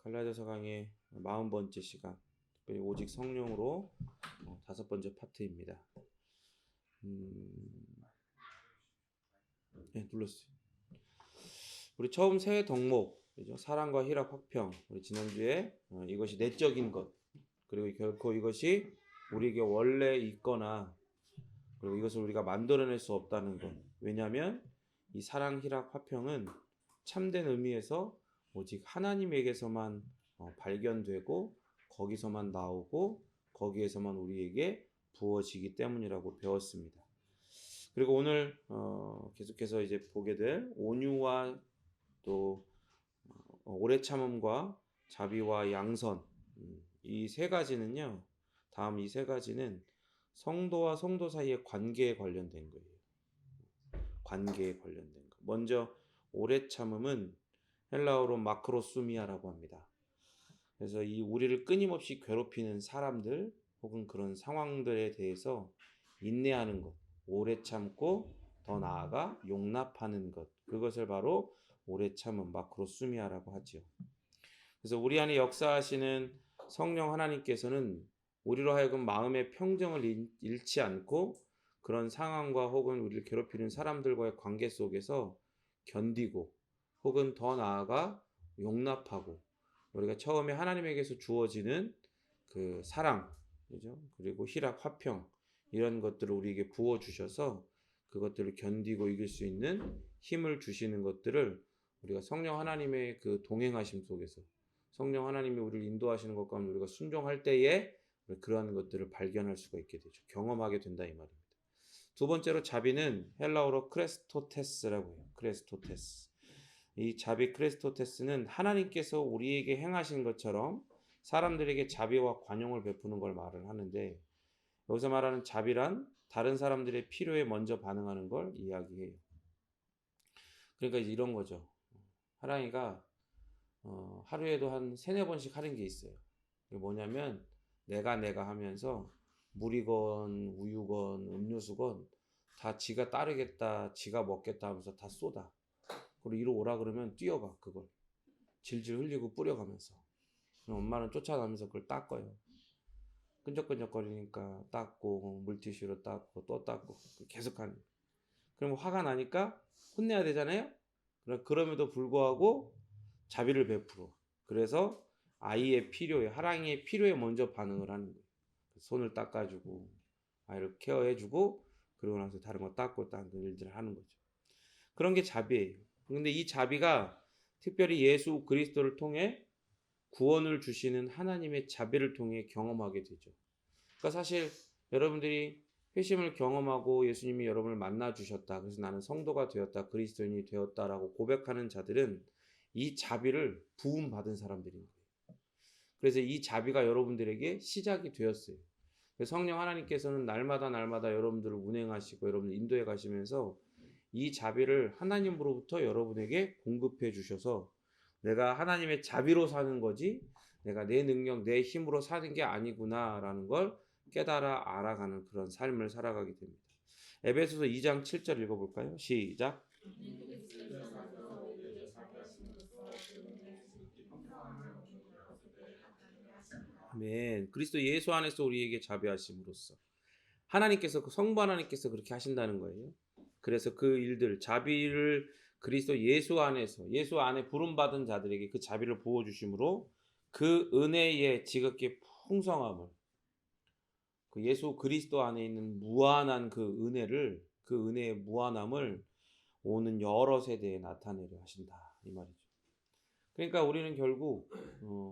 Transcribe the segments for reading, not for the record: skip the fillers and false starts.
갈라디아서 강의 40번째 시간, 특별히 오직 성령으로 5번째 파트입니다. 네, 눌렀어요. 우리 처음 세 덕목, 그죠? 사랑과 희락, 화평. 우리 지난주에 이것이 내적인 것, 그리고 결코 이것이 우리에게 원래 있거나, 그리고 이것을 우리가 만들어낼 수 없다는 것. 왜냐하면 이 사랑, 희락, 화평은 참된 의미에서 오직 하나님에게서만 발견되고 거기서만 나오고 거기에서만 우리에게 부어지기 때문이라고 배웠습니다. 그리고 오늘 계속해서 이제 보게 될 온유와 또 오래 참음과 자비와 양선, 이 세 가지는요. 다음 이 세 가지는 성도와 성도 사이의 관계에 관련된 거예요. 관계에 관련된 거. 먼저 오래 참음은 헬라어로 마크로수미아라고 합니다. 그래서 이 우리를 끊임없이 괴롭히는 사람들 혹은 그런 상황들에 대해서 인내하는 것, 오래 참고 더 나아가 용납하는 것, 그것을 바로 오래 참음 마크로수미아라고 하죠. 그래서 우리 안에 역사하시는 성령 하나님께서는 우리로 하여금 마음의 평정을 잃지 않고 그런 상황과 혹은 우리를 괴롭히는 사람들과의 관계 속에서 견디고 혹은 더 나아가 용납하고 우리가 처음에 하나님에게서 주어지는 그 사랑, 그죠? 그리고 희락, 화평 이런 것들을 우리에게 부어 주셔서 그것들을 견디고 이길 수 있는 힘을 주시는 것들을 우리가 성령 하나님의 그 동행하심 속에서 성령 하나님이 우리를 인도하시는 것 가운데 우리가 순종할 때에 그러한 것들을 발견할 수가 있게 되죠. 경험하게 된다 이 말입니다. 두 번째로 자비는 헬라어로 크레스토테스라고 해요. 크레스토테스. 이 자비 크레스토테스는 하나님께서 우리에게 행하신 것처럼 사람들에게 자비와 관용을 베푸는 걸 말을 하는데 여기서 말하는 자비란 다른 사람들의 필요에 먼저 반응하는 걸 이야기해요. 그러니까 이제 이런 거죠. 하랑이가 하루에도 한 3-4번씩 하는 게 있어요. 이게 뭐냐면 내가 하면서 물이건 우유건 음료수건 다 지가 따르겠다, 지가 먹겠다 하면서 다 쏟아. 그리고 이리 오라 그러면 뛰어가 그걸. 질질 흘리고 뿌려가면서. 그럼 엄마는 쫓아가면서 그걸 닦아요. 끈적끈적거리니까 닦고 물티슈로 닦고 또 닦고 계속하는. 그럼 화가 나니까 혼내야 되잖아요. 그럼에도 불구하고 자비를 베풀어. 그래서 아이의 필요에 하랑이의 필요에 먼저 반응을 하는 거예요. 손을 닦아주고 아이를 케어해주고 그러고 나서 다른 거 닦고 다른 일들을 하는 거죠. 그런 게 자비예요. 근데 이 자비가 특별히 예수 그리스도를 통해 구원을 주시는 하나님의 자비를 통해 경험하게 되죠. 그러니까 사실 여러분들이 회심을 경험하고 예수님이 여러분을 만나 주셨다. 그래서 나는 성도가 되었다. 그리스도인이 되었다라고 고백하는 자들은 이 자비를 부음 받은 사람들인 거예요. 그래서 이 자비가 여러분들에게 시작이 되었어요. 성령 하나님께서는 날마다 여러분들을 운행하시고 여러분을 인도해 가시면서 이 자비를 하나님으로부터 여러분에게 공급해 주셔서 내가 하나님의 자비로 사는 거지 내가 내 능력, 내 힘으로 사는 게 아니구나라는 걸 깨달아 알아가는 그런 삶을 살아가게 됩니다. 에베소서 2장 7절 읽어볼까요? 시작. 아멘. 그리스도 예수 안에서 우리에게 자비하심으로써 하나님께서 그 성부 하나님께서 그렇게 하신다는 거예요. 그래서 그 일들 자비를 그리스도 예수 안에 부름받은 자들에게 그 자비를 부어 주심으로 그 은혜의 지극히 풍성함을 그 예수 그리스도 안에 있는 무한한 그 은혜의 무한함을 오는 여러 세대에 나타내려 하신다 이 말이죠. 그러니까 우리는 결국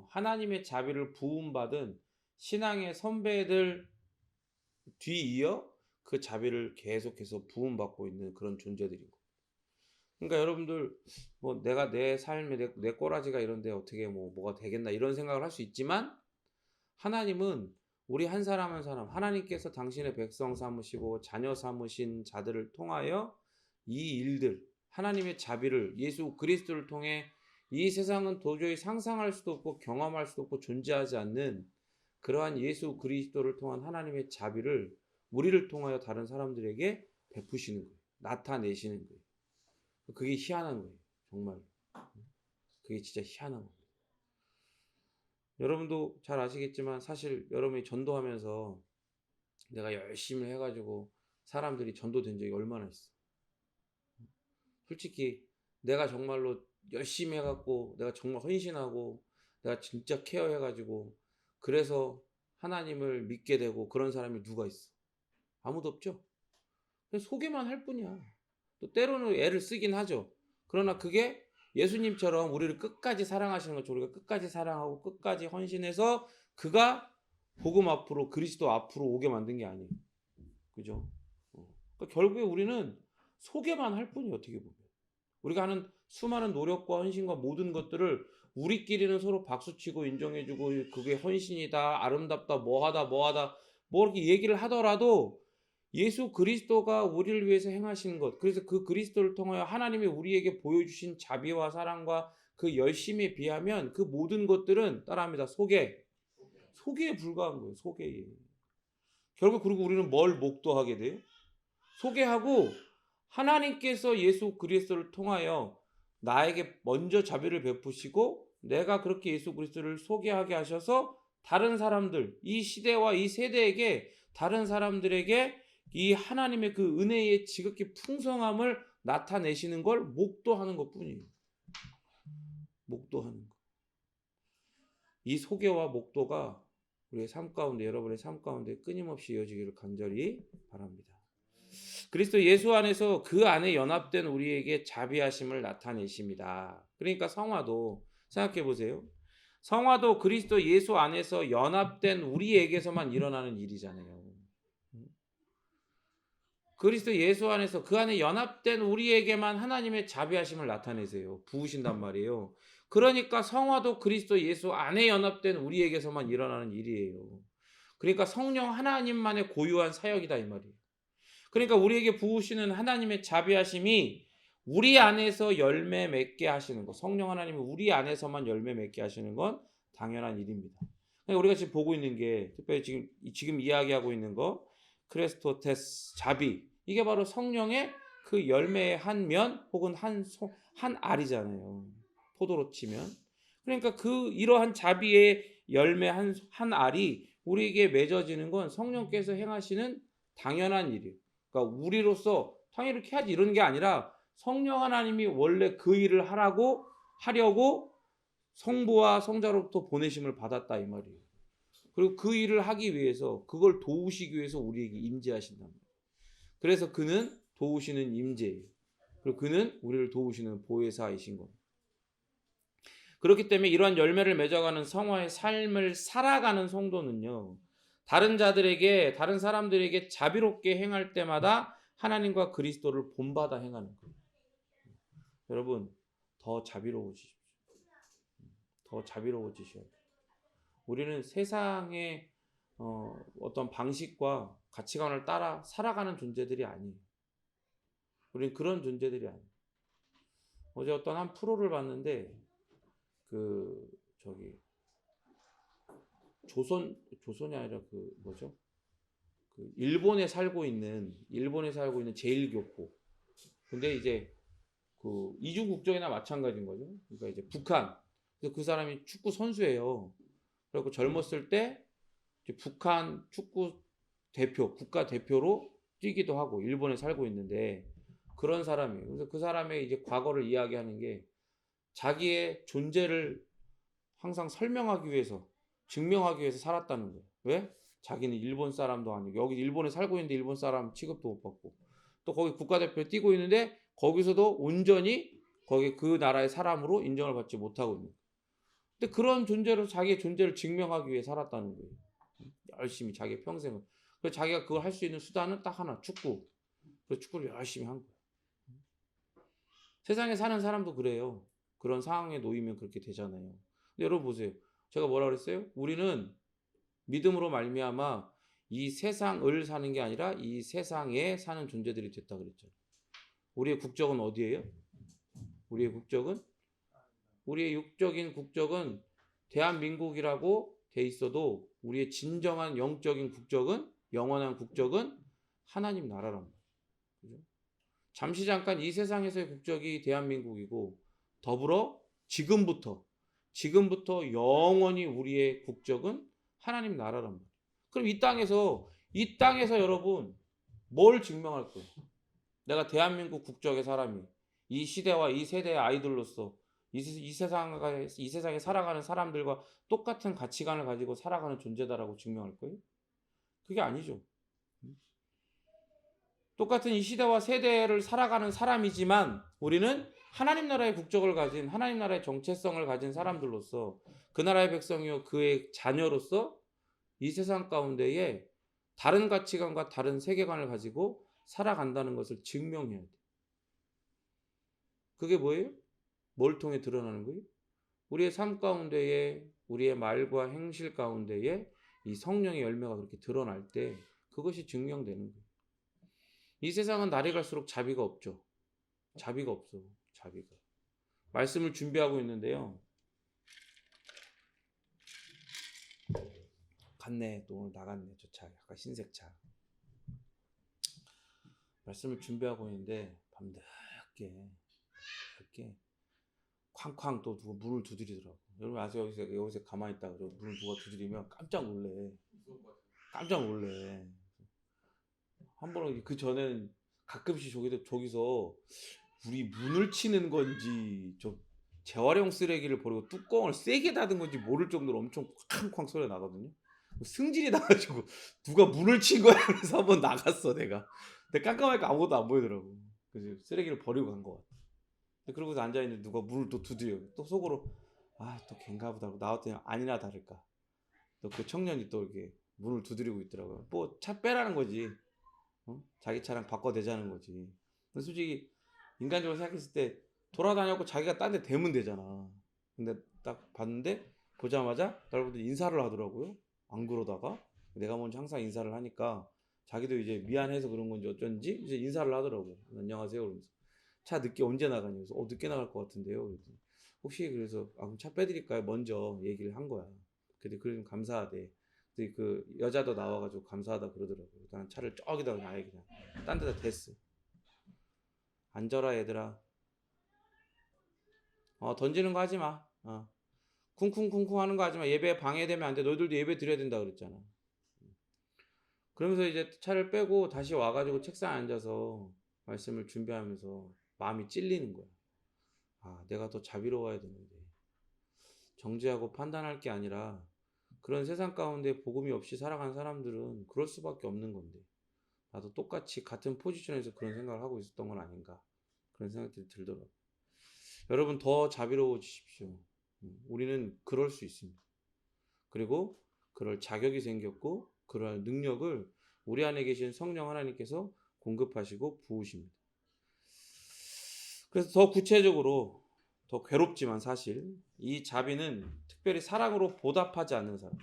하나님의 자비를 부음받은 신앙의 선배들 뒤이어 그 자비를 계속해서 부음받고 있는 그런 존재들인 거예요. 그러니까 여러분들 뭐 내가 내 삶에 내 꼬라지가 이런데 어떻게 뭐가 되겠나 이런 생각을 할 수 있지만 하나님은 우리 한 사람 한 사람 하나님께서 당신의 백성 삼으시고 자녀 삼으신 자들을 통하여 이 일들 하나님의 자비를 예수 그리스도를 통해 이 세상은 도저히 상상할 수도 없고 경험할 수도 없고 존재하지 않는 그러한 예수 그리스도를 통한 하나님의 자비를 우리를 통하여 다른 사람들에게 베푸시는 거예요. 나타내시는 거예요. 그게 희한한 거예요. 정말. 그게 진짜 희한한 거예요. 여러분도 잘 아시겠지만 사실 여러분이 전도하면서 내가 열심히 해가지고 사람들이 전도된 적이 얼마나 있어. 솔직히 내가 정말로 열심히 해갖고 내가 정말 헌신하고 내가 진짜 케어해가지고 그래서 하나님을 믿게 되고 그런 사람이 누가 있어? 아무도 없죠. 그냥 소개만 할 뿐이야. 또 때로는 애를 쓰긴 하죠. 그러나 그게 예수님처럼 우리를 끝까지 사랑하시는 것처럼 우리가 끝까지 사랑하고 끝까지 헌신해서 그가 복음 앞으로 그리스도 앞으로 오게 만든 게 아니에요. 그죠? 그러니까 결국에 우리는 소개만 할 뿐이에요. 어떻게 보면 우리가 하는 수많은 노력과 헌신과 모든 것들을 우리끼리는 서로 박수치고 인정해주고 그게 헌신이다 아름답다 뭐하다 뭐 이렇게 얘기를 하더라도 예수 그리스도가 우리를 위해서 행하신 것, 그래서 그 그리스도를 통하여 하나님이 우리에게 보여주신 자비와 사랑과 그 열심에 비하면 그 모든 것들은 따라합니다. 소개에 불과한 거예요. 소개에. 결국 그리고 우리는 뭘 목도하게 돼요? 소개하고 하나님께서 예수 그리스도를 통하여 나에게 먼저 자비를 베푸시고 내가 그렇게 예수 그리스도를 소개하게 하셔서 다른 사람들, 이 시대와 이 세대에게 다른 사람들에게 이 하나님의 그 은혜의 지극히 풍성함을 나타내시는 걸 목도하는 것뿐이에요. 목도하는 것. 이 소개와 목도가 우리의 삶 가운데 여러분의 삶 가운데 끊임없이 이어지기를 간절히 바랍니다. 그리스도 예수 안에서 그 안에 연합된 우리에게 자비하심을 나타내십니다. 그러니까 성화도 생각해 보세요. 성화도 그리스도 예수 안에서 연합된 우리에게서만 일어나는 일이잖아요. 그리스도 예수 안에서 그 안에 연합된 우리에게만 하나님의 자비하심을 나타내세요. 부으신단 말이에요. 그러니까 성화도 그리스도 예수 안에 연합된 우리에게서만 일어나는 일이에요. 그러니까 성령 하나님만의 고유한 사역이다 이 말이에요. 그러니까 우리에게 부으시는 하나님의 자비하심이 우리 안에서 열매 맺게 하시는 것, 성령 하나님이 우리 안에서만 열매 맺게 하시는 건 당연한 일입니다. 그러니까 우리가 지금 보고 있는 게 특별히 지금 이야기하고 있는 거 크레스토테스 자비, 이게 바로 성령의 그 열매의 한 면 혹은 한 알이잖아요. 포도로 치면. 그러니까 그 이러한 자비의 열매 한 알이 우리에게 맺어지는 건 성령께서 행하시는 당연한 일이에요. 그러니까 우리로서 당연히 이렇게 해야지 이러는 게 아니라 성령 하나님이 원래 그 일을 하려고 성부와 성자로부터 보내심을 받았다 이 말이에요. 그리고 그 일을 하기 위해서 그걸 도우시기 위해서 우리에게 임재하신다. 그래서 그는 도우시는 임재예요. 그리고 그는 우리를 도우시는 보혜사이신 겁니다. 그렇기 때문에 이러한 열매를 맺어가는 성화의 삶을 살아가는 성도는요. 다른 사람들에게 자비롭게 행할 때마다 하나님과 그리스도를 본받아 행하는 거예요. 여러분, 더 자비로워지십시오. 더 자비로워지셔야 돼요. 우리는 세상의 어떤 방식과 가치관을 따라 살아가는 존재들이 아니에요. 우리는 그런 존재들이 아니에요. 어제 어떤 한 프로를 봤는데 조선이 아니라 일본에 살고 있는 제1교포. 근데 이제 그 이주 국적이나 마찬가지인 거죠. 그러니까 이제 북한. 그래서 그 사람이 축구 선수예요. 그리고 젊었을 때 북한 축구 국가 대표로 뛰기도 하고 일본에 살고 있는데 그런 사람이에요. 그래서 그 사람의 이제 과거를 이야기하는 게 자기의 존재를 항상 설명하기 위해서 증명하기 위해서 살았다는 거예요. 왜? 자기는 일본 사람도 아니고 여기 일본에 살고 있는데 일본 사람 취급도 못 받고 또 거기 국가대표 뛰고 있는데 거기서도 온전히 거기 그 나라의 사람으로 인정을 받지 못하고 있는 거예요. 근데 그런 존재로 자기의 존재를 증명하기 위해 살았다는 거예요. 열심히 자기 평생을. 그래서 자기가 그걸 할 수 있는 수단은 딱 하나, 축구. 그래서 축구를 열심히 한 거예요. 세상에 사는 사람도 그래요. 그런 상황에 놓이면 그렇게 되잖아요. 근데 여러분 보세요. 제가 뭐라 그랬어요? 우리는 믿음으로 말미암아 이 세상을 사는 게 아니라 이 세상에 사는 존재들이 됐다 그랬죠. 우리의 국적은 어디예요? 우리의 육적인 국적은 대한민국이라고 돼 있어도 우리의 진정한 영적인 국적은 영원한 국적은 하나님 나라란 말이에요. 그죠? 잠시 잠깐 이 세상에서의 국적이 대한민국이고 더불어 지금부터 지금부터 영원히 우리의 국적은 하나님 나라란 말이에요. 그럼 이 땅에서 여러분 뭘 증명할 거예요? 내가 대한민국 국적의 사람이 이 시대와 이 세대의 아이들로서 이 세상에 살아가는 사람들과 똑같은 가치관을 가지고 살아가는 존재다라고 증명할 거예요? 그게 아니죠. 똑같은 이 시대와 세대를 살아가는 사람이지만 우리는 하나님 나라의 국적을 가진, 하나님 나라의 정체성을 가진 사람들로서 그 나라의 백성이요 그의 자녀로서 이 세상 가운데에 다른 가치관과 다른 세계관을 가지고 살아간다는 것을 증명해야 돼. 그게 뭐예요? 뭘 통해 드러나는 거예요? 우리의 삶 가운데에, 우리의 말과 행실 가운데에 이 성령의 열매가 그렇게 드러날 때 그것이 증명되는 거예요. 이 세상은 날이 갈수록 자비가 없죠. 자비가 없어. 자비가. 말씀을 준비하고 있는데요. 갔네. 또 오늘 나갔네. 저 차. 약간 흰색 차. 말씀을 준비하고 있는데 밤늦게 쾅쾅 또 누가 문을 두드리더라고. 여러분 아세요? 여기서 가만히 있다가 문을 누가 두드리면 깜짝 놀래. 깜짝 놀래. 한 번은 그 전에는 가끔씩 저기서 우리 문을 치는 건지 좀 재활용 쓰레기를 버리고 뚜껑을 세게 닫은 건지 모를 정도로 엄청 쾅쾅 소리가 나거든요. 승질이 나가지고 누가 문을 친 거야. 그래서 한번 나갔어 내가. 근데 깜깜하니까 아무것도 안 보이더라고. 그래서 쓰레기를 버리고 간 것 같아. 그러고서 앉아있는데 누가 문을 또 두드려. 또 속으로 또 걘가 보다 하고 나왔더니 아니나 다를까 또 그 청년이 또 이렇게 문을 두드리고 있더라고요. 뭐 차 빼라는 거지. 자기 차랑 바꿔대자는 거지. 근데 솔직히 인간적으로 생각했을 때 돌아다녔고 자기가 딴 데 대면 되잖아. 근데 딱 봤는데 보자마자 여러분들 인사를 하더라고요. 안 그러다가 내가 먼저 항상 인사를 하니까 자기도 이제 미안해서 그런 건지 어쩐지 이제 인사를 하더라고. 안녕하세요. 그러면서 차 늦게 언제 나가냐. 그래서 늦게 나갈 것 같은데요. 그랬더니 혹시 그래서 그럼 차 빼드릴까요? 먼저 얘기를 한 거야. 근데 그러면 감사하대. 근데 그 여자도 나와가지고 감사하다 그러더라고요. 난 차를 저기다 그냥 아예 그냥 딴 데다 댔어. 앉아라 얘들아. 던지는 거 하지 마. 쿵쿵쿵쿵 하는 거 하지 마. 예배 방해되면 안 돼. 너희들도 예배 드려야 된다 그랬잖아. 그러면서 이제 차를 빼고 다시 와가지고 책상에 앉아서 말씀을 준비하면서 마음이 찔리는 거야. 내가 더 자비로워야 되는데. 정죄하고 판단할 게 아니라 그런 세상 가운데 복음이 없이 살아가는 사람들은 그럴 수밖에 없는 건데 나도 똑같이 같은 포지션에서 그런 생각을 하고 있었던 건 아닌가 그런 생각들이 들더라고요. 여러분 더 자비로워지십시오. 우리는 그럴 수 있습니다. 그리고 그럴 자격이 생겼고 그럴 능력을 우리 안에 계신 성령 하나님께서 공급하시고 부으십니다. 그래서 더 구체적으로 더 괴롭지만 사실 이 자비는 특별히 사랑으로 보답하지 않는 사람.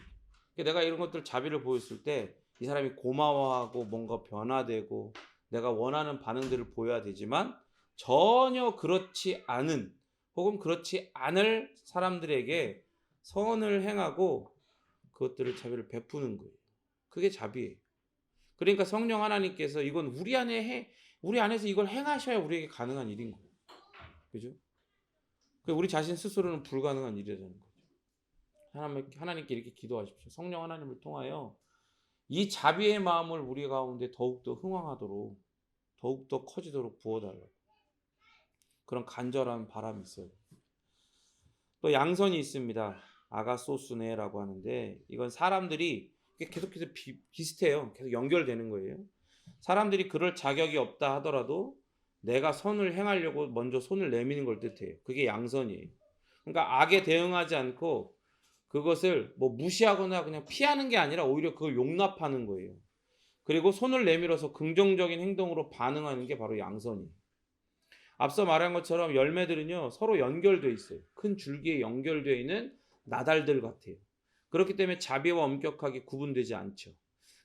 내가 이런 것들 자비를 보였을 때 이 사람이 고마워하고 뭔가 변화되고 내가 원하는 반응들을 보여야 되지만 전혀 그렇지 않은 혹은 그렇지 않을 사람들에게 선을 행하고 그것들을 자비를 베푸는 거예요. 그게 자비예요. 그러니까 성령 하나님께서 이건 우리 안에서 이걸 행하셔야 우리에게 가능한 일인 거예요. 그죠? 우리 자신 스스로는 불가능한 일이라는 거죠. 하나님께 이렇게 기도하십시오. 성령 하나님을 통하여 이 자비의 마음을 우리 가운데 더욱더 흥왕하도록 더욱더 커지도록 부어달라고 그런 간절한 바람이 있어요. 또 양선이 있습니다. 아가소스네라고 하는데 이건 사람들이 계속해서 비슷해요. 계속 연결되는 거예요. 사람들이 그럴 자격이 없다 하더라도 내가 선을 행하려고 먼저 손을 내미는 걸 뜻해요. 그게 양선이에요. 그러니까 악에 대응하지 않고 그것을 뭐 무시하거나 그냥 피하는 게 아니라 오히려 그걸 용납하는 거예요. 그리고 손을 내밀어서 긍정적인 행동으로 반응하는 게 바로 양선이에요. 앞서 말한 것처럼 열매들은요 서로 연결되어 있어요. 큰 줄기에 연결되어 있는 나달들 같아요. 그렇기 때문에 자비와 엄격하게 구분되지 않죠.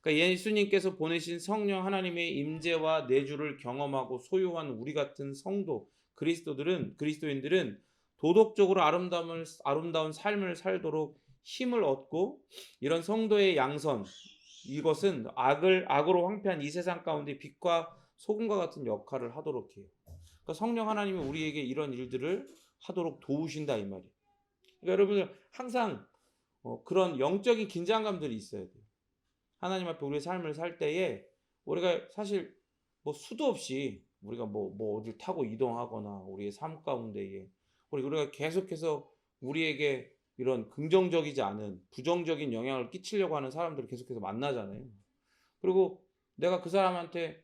그러니까 예수님께서 보내신 성령 하나님의 임재와 내주를 경험하고 소유한 우리 같은 성도 그리스도인들은 도덕적으로 아름다운 삶을 살도록 힘을 얻고 이런 성도의 양선 이것은 악으로 황폐한 이 세상 가운데 빛과 소금과 같은 역할을 하도록 해요. 그러니까 성령 하나님이 우리에게 이런 일들을 하도록 도우신다 이 말이에요. 그러니까 여러분들 항상 그런 영적인 긴장감들이 있어야 돼요. 하나님 앞에 우리의 삶을 살 때에 우리가 사실 뭐 수도 없이 우리가 뭐 어딜 타고 이동하거나 우리의 삶 가운데에 우리가 계속해서 우리에게 이런 긍정적이지 않은 부정적인 영향을 끼치려고 하는 사람들을 계속해서 만나잖아요. 그리고 내가 그 사람한테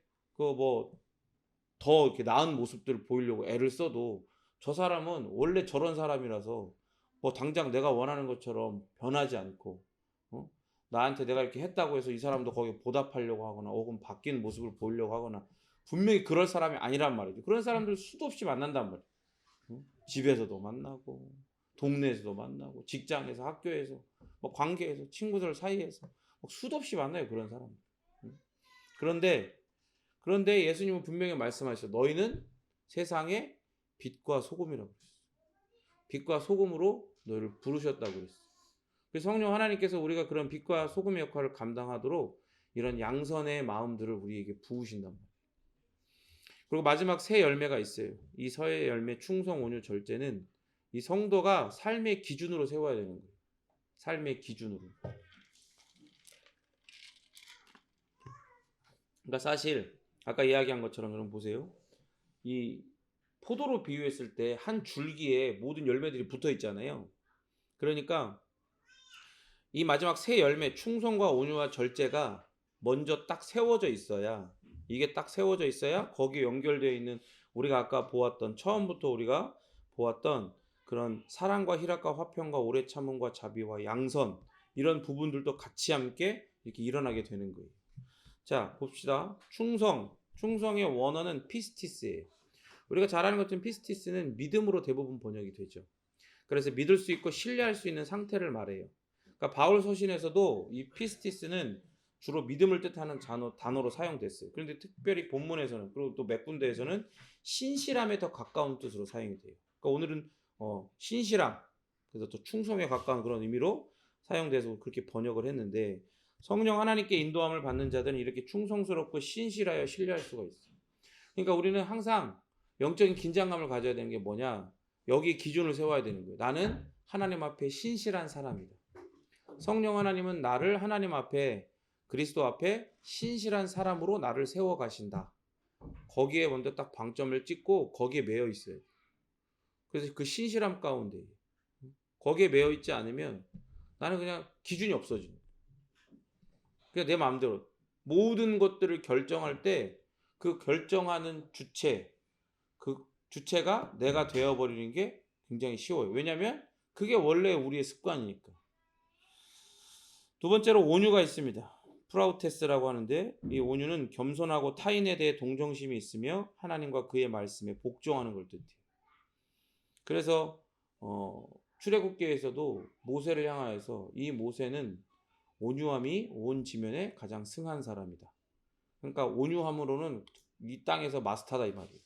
더 이렇게 나은 모습들을 보이려고 애를 써도 저 사람은 원래 저런 사람이라서 뭐 당장 내가 원하는 것처럼 변하지 않고 나한테 내가 이렇게 했다고 해서 이 사람도 거기에 보답하려고 하거나 혹은 바뀐 모습을 보이려고 하거나 분명히 그럴 사람이 아니란 말이죠. 그런 사람들 수도 없이 만난단 말이에요. 집에서도 만나고 동네에서도 만나고 직장에서 학교에서 뭐 관계에서 친구들 사이에서 수도 없이 만나요. 그런 사람들. 그런데 예수님은 분명히 말씀하셨어요. 너희는 세상의 빛과 소금이라고 그랬어요. 빛과 소금으로 너희를 부르셨다고 그랬어요. 그래서 성령 하나님께서 우리가 그런 빛과 소금의 역할을 감당하도록 이런 양선의 마음들을 우리에게 부으신단 말이에요. 그리고 마지막 세 열매가 있어요. 이 서의 열매 충성 온유 절제는 이 성도가 삶의 기준으로 세워야 되는 거예요. 삶의 기준으로. 그러니까 사실 아까 이야기한 것처럼 여러분 보세요. 이 포도로 비유했을 때 한 줄기에 모든 열매들이 붙어 있잖아요. 그러니까 이 마지막 세 열매 충성과 온유와 절제가 먼저 딱 세워져 있어야 이게 딱 세워져 있어야 거기에 연결되어 있는 우리가 아까 보았던 처음부터 우리가 보았던 그런 사랑과 희락과 화평과 오래 참음과 자비와 양선 이런 부분들도 같이 함께 이렇게 일어나게 되는 거예요. 자 봅시다. 충성의 원어는 피스티스예요. 우리가 잘 아는 것처럼 피스티스는 믿음으로 대부분 번역이 되죠. 그래서 믿을 수 있고 신뢰할 수 있는 상태를 말해요. 그러니까 바울 서신에서도 이 피스티스는 주로 믿음을 뜻하는 단어로 사용됐어요. 그런데 특별히 본문에서는 그리고 또 몇 군데에서는 신실함에 더 가까운 뜻으로 사용이 돼요. 그러니까 오늘은 신실함 그래서 또 충성에 가까운 그런 의미로 사용돼서 그렇게 번역을 했는데 성령 하나님께 인도함을 받는 자들은 이렇게 충성스럽고 신실하여 신뢰할 수가 있어요. 그러니까 우리는 항상 영적인 긴장감을 가져야 되는 게 뭐냐? 여기 기준을 세워야 되는 거예요. 나는 하나님 앞에 신실한 사람이다. 성령 하나님은 나를 하나님 앞에 그리스도 앞에 신실한 사람으로 나를 세워 가신다. 거기에 먼저 딱 방점을 찍고 거기에 매여 있어요. 그래서 그 신실함 가운데 거기에 매여 있지 않으면 나는 그냥 기준이 없어지는 거예요. 그냥 내 마음대로 모든 것들을 결정할 때 그 결정하는 그 주체가 내가 되어버리는 게 굉장히 쉬워요. 왜냐하면 그게 원래 우리의 습관이니까. 두 번째로 온유가 있습니다. 프라우테스라고 하는데 이 온유는 겸손하고 타인에 대해 동정심이 있으며 하나님과 그의 말씀에 복종하는 걸 뜻해요. 그래서 출애굽기에서도 모세를 향하여서 이 모세는 온유함이 온 지면에 가장 승한 사람이다. 그러니까 온유함으로는 이 땅에서 마스터다 이 말이에요.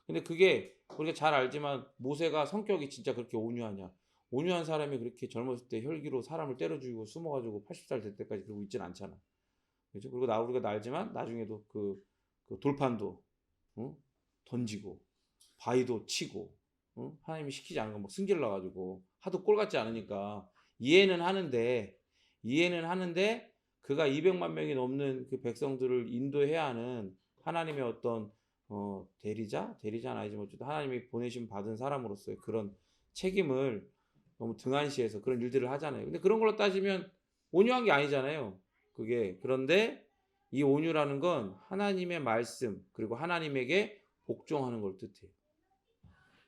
근데 그게 우리가 잘 알지만 모세가 성격이 진짜 그렇게 온유하냐? 온유한 사람이 그렇게 젊었을 때 혈기로 사람을 때려 죽이고 숨어가지고 80살 될 때까지 그러고 있진 않잖아. 그렇죠? 그리고 우리가 알지만 나중에도 그 돌판도 던지고 바위도 치고 하나님이 시키지 않은 거 막 승질 나가지고 하도 꼴 같지 않으니까 이해는 하는데 그가 200만 명이 넘는 그 백성들을 인도해야 하는 하나님의 어떤 대리자는 아니지만 어쨌든 하나님이 보내심 받은 사람으로서의 그런 책임을 너무 등한시해서 그런 일들을 하잖아요. 근데 그런 걸로 따지면 온유한 게 아니잖아요. 그런데 이 온유라는 건 하나님의 말씀 그리고 하나님에게 복종하는 걸 뜻해요.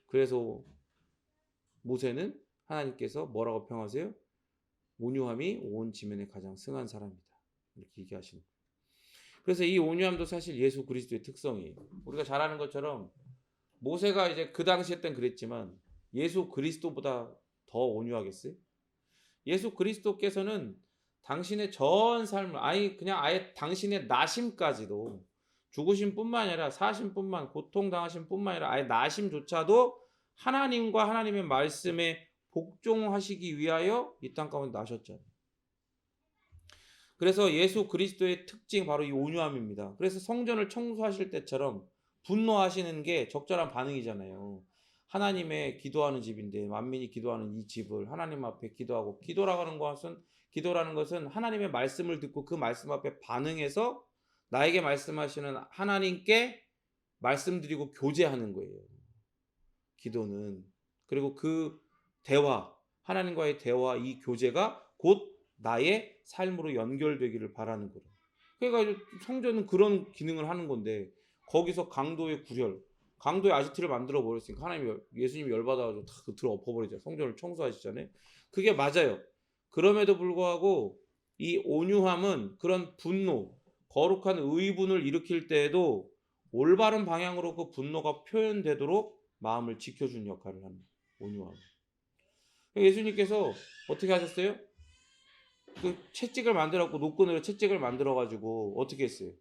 그래서 모세는 하나님께서 뭐라고 평하세요? 온유함이 온 지면에 가장 승한 사람이다. 이렇게 얘기하시는 거예요. 그래서 이 온유함도 사실 예수 그리스도의 특성이에요. 우리가 잘 아는 것처럼 모세가 이제 그 당시에 땐 그랬지만 예수 그리스도보다 더 온유하겠어요? 예수 그리스도께서는 당신의 전 삶을 아예 당신의 나심까지도 죽으심뿐만 아니라 사심뿐만 고통당하심뿐만 아니라 아예 나심조차도 하나님과 하나님의 말씀에 복종하시기 위하여 이 땅 가운데 나셨잖아요. 그래서 예수 그리스도의 특징 바로 이 온유함입니다. 그래서 성전을 청소하실 때처럼 분노하시는 게 적절한 반응이잖아요. 하나님의 기도하는 집인데 만민이 기도하는 이 집을 하나님 앞에 기도하고 기도라는 것은 하나님의 말씀을 듣고 그 말씀 앞에 반응해서 나에게 말씀하시는 하나님께 말씀드리고 교제하는 거예요. 기도는. 그리고 그 대화, 하나님과의 대화, 이 교제가 곧 나의 삶으로 연결되기를 바라는 거예요. 그러니까 성전은 그런 기능을 하는 건데 거기서 강도의 구별, 강도의 아지트를 만들어 버렸으니까 하나님 예수님이 열받아가지고 다 들어 엎어버리죠. 성전을 청소하시잖아요. 그게 맞아요. 그럼에도 불구하고 이 온유함은 그런 분노, 거룩한 의분을 일으킬 때에도 올바른 방향으로 그 분노가 표현되도록 마음을 지켜주는 역할을 합니다. 온유함. 예수님께서 어떻게 하셨어요? 그 채찍을 만들었고 노끈으로 채찍을 만들어 가지고 어떻게 했어요?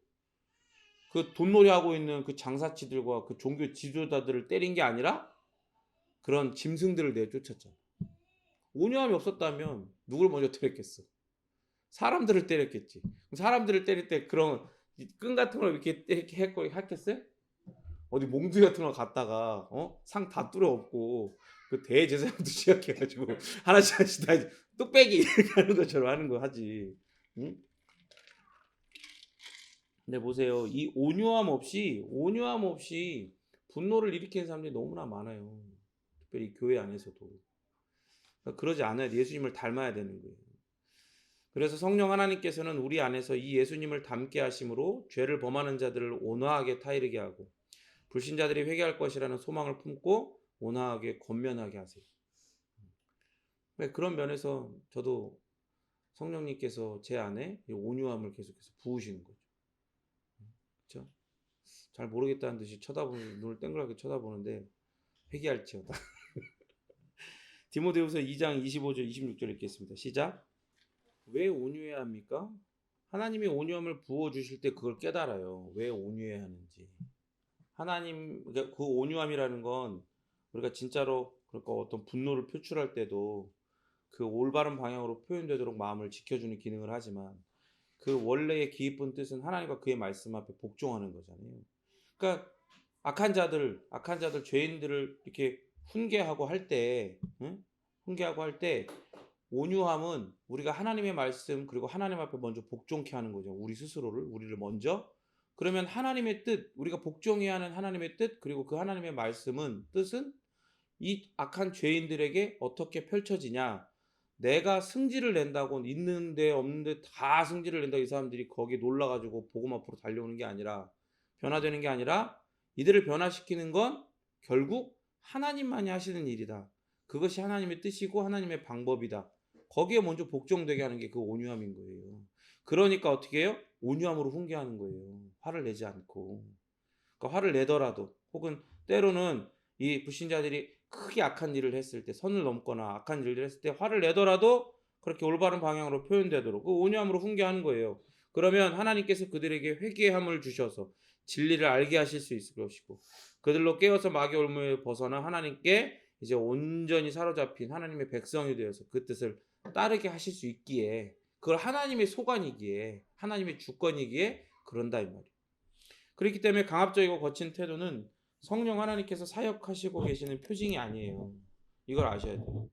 그 돈놀이 하고 있는 그 장사치들과 그 종교 지도자들을 때린 게 아니라 그런 짐승들을 내쫓았잖아. 온유함이 없었다면 누굴 먼저 때렸겠어? 사람들을 때렸겠지. 사람들을 때릴 때 그런 끈 같은 걸 이렇게 했겠어요? 어디 몽둥이 같은 거 갖다가 상 다 뚫어 엎고 그 대제사장도 시작해가지고 하나씩 다 뚝배기 이렇게 하는 것처럼 하는 거 하지. 응? 근데 보세요, 이 온유함 없이 분노를 일으키는 사람들이 너무나 많아요. 특별히 교회 안에서도. 그러니까 그러지 않아야 돼. 예수님을 닮아야 되는 거예요. 그래서 성령 하나님께서는 우리 안에서 이 예수님을 닮게 하심으로 죄를 범하는 자들을 온화하게 타이르게 하고 불신자들이 회개할 것이라는 소망을 품고 온화하게 권면하게 하세요. 그런 면에서 저도 성령님께서 제 안에 온유함을 계속해서 부으시는 거죠. 그렇죠? 잘 모르겠다는 듯이 눈을 땡그랗게 쳐다보는데 회개할지어다. 디모데후서 2장 25절 26절 읽겠습니다. 시작. 왜 온유해야 합니까? 하나님이 온유함을 부어 주실 때 그걸 깨달아요. 왜 온유해야 하는지. 하나님 그 온유함이라는 건 우리가 진짜로 그러니까 어떤 분노를 표출할 때도 그 올바른 방향으로 표현되도록 마음을 지켜주는 기능을 하지만 그 원래의 깊은 뜻은 하나님과 그의 말씀 앞에 복종하는 거잖아요. 그러니까 악한 자들, 죄인들을 이렇게 훈계하고 할 때, 응? 훈계하고 할 때 온유함은 우리가 하나님의 말씀 그리고 하나님 앞에 먼저 복종케 하는 거죠. 우리를 먼저. 그러면 하나님의 뜻, 우리가 복종해야 하는 하나님의 뜻 그리고 그 하나님의 뜻은 이 악한 죄인들에게 어떻게 펼쳐지냐? 내가 승질을 낸다고 있는데 없는데 다 승질을 낸다 이 사람들이 거기에 놀라가지고 복음 앞으로 달려오는 게 아니라 변화되는 게 아니라 이들을 변화시키는 건 결국 하나님만이 하시는 일이다. 그것이 하나님의 뜻이고 하나님의 방법이다. 거기에 먼저 복종되게 하는 게 그 온유함인 거예요. 그러니까 어떻게 해요? 온유함으로 훈계하는 거예요. 화를 내지 않고. 그러니까 화를 내더라도 혹은 때로는 이 불신자들이 크게 악한 일을 했을 때 선을 넘거나 악한 일을 했을 때 화를 내더라도 그렇게 올바른 방향으로 표현되도록 그 온유함으로 훈계하는 거예요. 그러면 하나님께서 그들에게 회개함을 주셔서 진리를 알게 하실 수 있을 것이고 그들로 깨어서 마귀의 올무에 벗어나 하나님께 이제 온전히 사로잡힌 하나님의 백성이 되어서 그 뜻을 따르게 하실 수 있기에 그걸 하나님의 소관이기에 하나님의 주권이기에 그런다 이 말이에요. 그렇기 때문에 강압적이고 거친 태도는 성령 하나님께서 사역하시고 계시는 표징이 아니에요. 이걸 아셔야 돼요.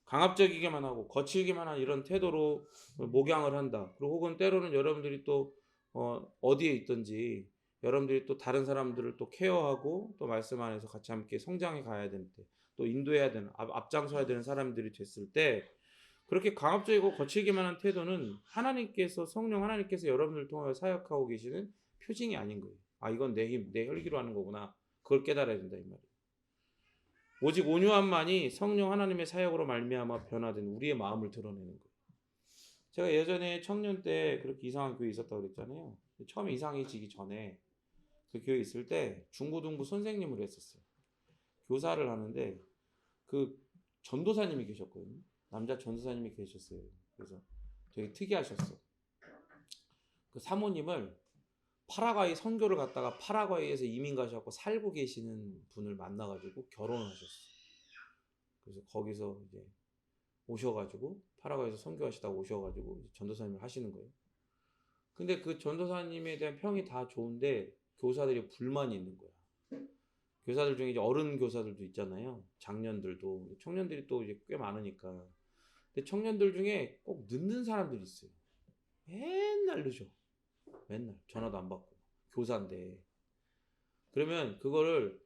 강압적이게만 하고 거칠기만 한 이런 태도로 목양을 한다. 그리고 혹은 때로는 여러분들이 또 어디에 있든지 여러분들이 또 다른 사람들을 또 케어하고 또 말씀 안에서 같이 함께 성장해 가야 되는 때, 또 인도해야 되는 앞장서야 되는 사람들이 됐을 때 그렇게 강압적이고 거칠기만 한 태도는 성령 하나님께서 여러분들을 통하여 사역하고 계시는 표징이 아닌 거예요. 아, 이건 내 힘, 내 혈기로 하는 거구나. 그걸 깨달아야 된다 이 말이에요. 오직 온유함만이 성령 하나님의 사역으로 말미암아 변화된 우리의 마음을 드러내는 거예요. 제가 예전에 청년 때 그렇게 이상한 교회 있었다고 그랬잖아요. 처음에 이상해지기 전에 그 교회 있을 때 중고등부 선생님을 했었어요. 교사를 하는데 그 전도사님이 계셨거든요. 남자 전도사님이 계셨어요. 그래서 되게 특이하셨어. 그 사모님을 파라과이 선교를 갔다가 파라과이에서 이민 가셔서 살고 계시는 분을 만나가지고 결혼을 하셨어요. 그래서 거기서 이제 오셔가지고 파라과이에서 선교하시다가 오셔가지고 전도사님을 하시는 거예요. 근데 그 전도사님에 대한 평이 다 좋은데 교사들이 불만이 있는 거야. 교사들 중에 이제 어른 교사들도 있잖아요. 장년들도 청년들이 또 이제 꽤 많으니까. 근데 청년들 중에 꼭 늦는 사람들이 있어요. 맨날 늦어. 맨날 전화도 안 받고 교사인데. 그러면 그거를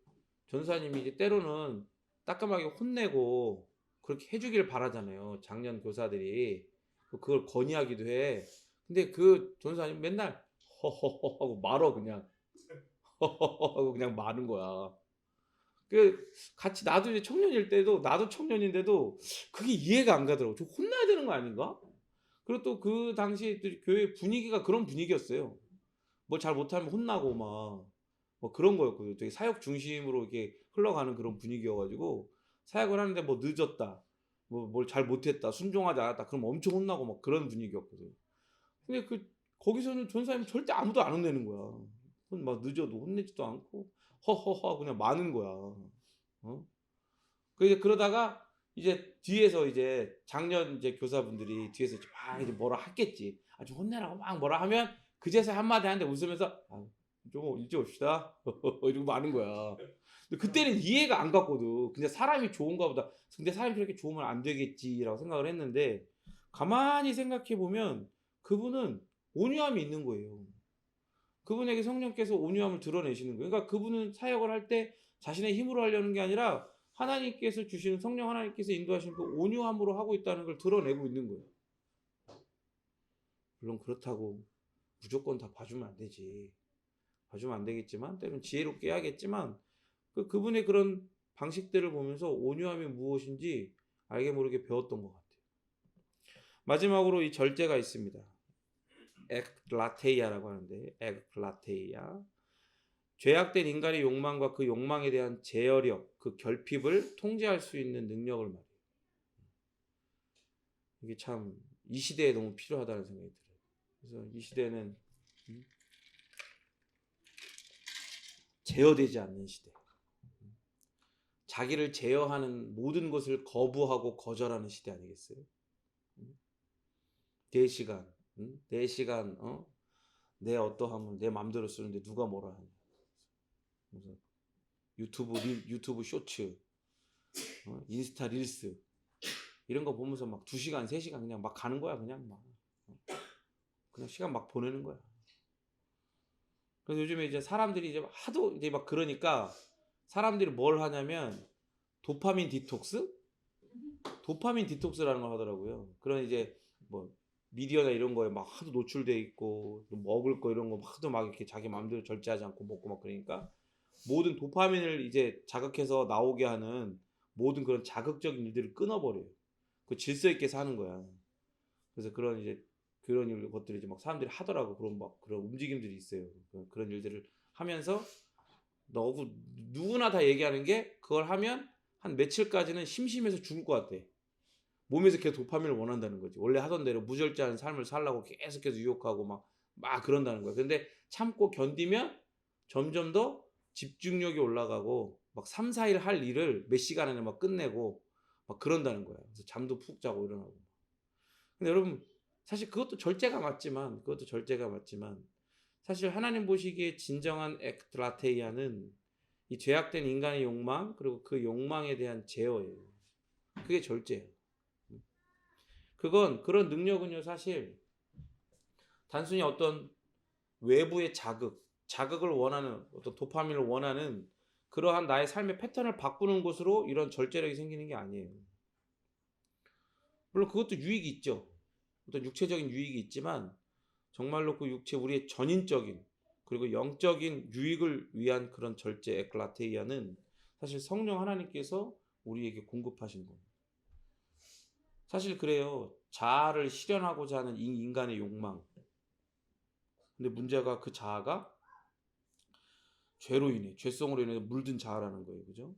전사님이 이제 때로는 따끔하게 혼내고 그렇게 해주길 바라잖아요. 작년 교사들이 그걸 건의하기도 해. 근데 그 전사님 맨날 허허허 하고 말어 그냥 허허허 하고 그냥 마는 거야. 그 같이 나도 이제 청년일 때도 나도 청년인데도 그게 이해가 안 가더라고. 좀 혼나야 되는 거 아닌가? 그리고 또 그 당시 또 교회 분위기가 그런 분위기였어요. 뭘 잘 못하면 혼나고 막 뭐 그런 거였거든요. 되게 사역 중심으로 이렇게 흘러가는 그런 분위기여가지고 사역을 하는데 뭐 늦었다, 뭐 뭘 잘 못했다, 순종하지 않았다, 그럼 엄청 혼나고 막 그런 분위기였거든. 근데 그 거기서는 전사님 절대 아무도 안 혼내는 거야. 막 늦어도 혼내지도 않고 허허허 그냥 마는 거야. 어? 그러다가 이제 뒤에서 이제 작년 이제 교사분들이 뒤에서 이제 막 이제 뭐라 했겠지. 아주 혼내라고 막 뭐라 하면 그제서 한마디 하는데 웃으면서 아, 좀 일찍 옵시다. 이러고 마는 거야. 근데 그때는 이해가 안 갔거든. 근데 사람이 좋은가 보다. 근데 사람이 그렇게 좋으면 안 되겠지라고 생각을 했는데 가만히 생각해 보면 그분은 온유함이 있는 거예요. 그분에게 성령께서 온유함을 드러내시는 거예요. 그러니까 그분은 사역을 할 때 자신의 힘으로 하려는 게 아니라 하나님께서 주시는 성령 하나님께서 인도하시는 그 온유함으로 하고 있다는 걸 드러내고 있는 거예요. 물론 그렇다고 무조건 다 봐주면 안 되지. 봐주면 안 되겠지만 때로는 지혜롭게 해야겠지만 그분의 그런 방식들을 보면서 온유함이 무엇인지 알게 모르게 배웠던 것 같아요. 마지막으로 이 절제가 있습니다. 엑라테이아라고 하는데 엑라테이아. 죄악된 인간의 욕망과 그 욕망에 대한 제어력, 그 결핍을 통제할 수 있는 능력을 말해요. 이게 참 이 시대에 너무 필요하다는 생각이 들어요. 그래서 이 시대는 제어되지 않는 시대. 자기를 제어하는 모든 것을 거부하고 거절하는 시대 아니겠어요? 4시간, 4시간, 내 어떠함을 내 맘대로 쓰는데 누가 뭐라 하냐. 그래서 유튜브 쇼츠, 인스타 릴스 이런 거 보면서 막 2시간, 3시간 그냥 막 가는 거야. 그냥 막 그냥 시간 막 보내는 거야. 그래서 요즘에 이제 사람들이 이제 하도 이제 막 그러니까 사람들이 뭘 하냐면 도파민 디톡스? 도파민 디톡스라는 걸 하더라고요. 그런 이제 뭐 미디어나 이런 거에 막 하도 노출돼 있고 먹을 거 이런 거 하도 막 이렇게 자기 마음대로 절제하지 않고 먹고 막 그러니까 모든 도파민을 이제 자극해서 나오게 하는 모든 그런 자극적인 일들을 끊어버려요. 그 질서 있게 사는 거야. 그래서 그런 이제 그런 것들이 이제 막 사람들이 하더라고. 그런 막 그런 움직임들이 있어요. 그런 일들을 하면서 너무 누구나 다 얘기하는 게 그걸 하면 한 며칠까지는 심심해서 죽을 것 같아. 몸에서 계속 도파민을 원한다는 거지. 원래 하던 대로 무절제한 삶을 살라고 계속해서 유혹하고 막 그런다는 거야. 근데 참고 견디면 점점 더 집중력이 올라가고 막 3, 4일 할 일을 몇 시간 안에 막 끝내고 막 그런다는 거야. 그래서 잠도 푹 자고 일어나고. 근데 여러분 사실 그것도 절제가 맞지만 사실 하나님 보시기에 진정한 엑드라테이아는 이 죄악된 인간의 욕망 그리고 그 욕망에 대한 제어예요. 그게 절제예요. 그건 그런 능력은요 사실 단순히 어떤 외부의 자극을 원하는 어떤 도파민을 원하는 그러한 나의 삶의 패턴을 바꾸는 것으로 이런 절제력이 생기는 게 아니에요. 물론 그것도 유익이 있죠. 어떤 육체적인 유익이 있지만 정말로 그 육체 우리의 전인적인 그리고 영적인 유익을 위한 그런 절제 에클라테이아는 사실 성령 하나님께서 우리에게 공급하신 겁니다. 사실 그래요. 자아를 실현하고자 하는 인간의 욕망. 근데 문제가 그 자아가 죄로 인해, 죄성으로 인해 물든 자아라는 거예요. 그죠?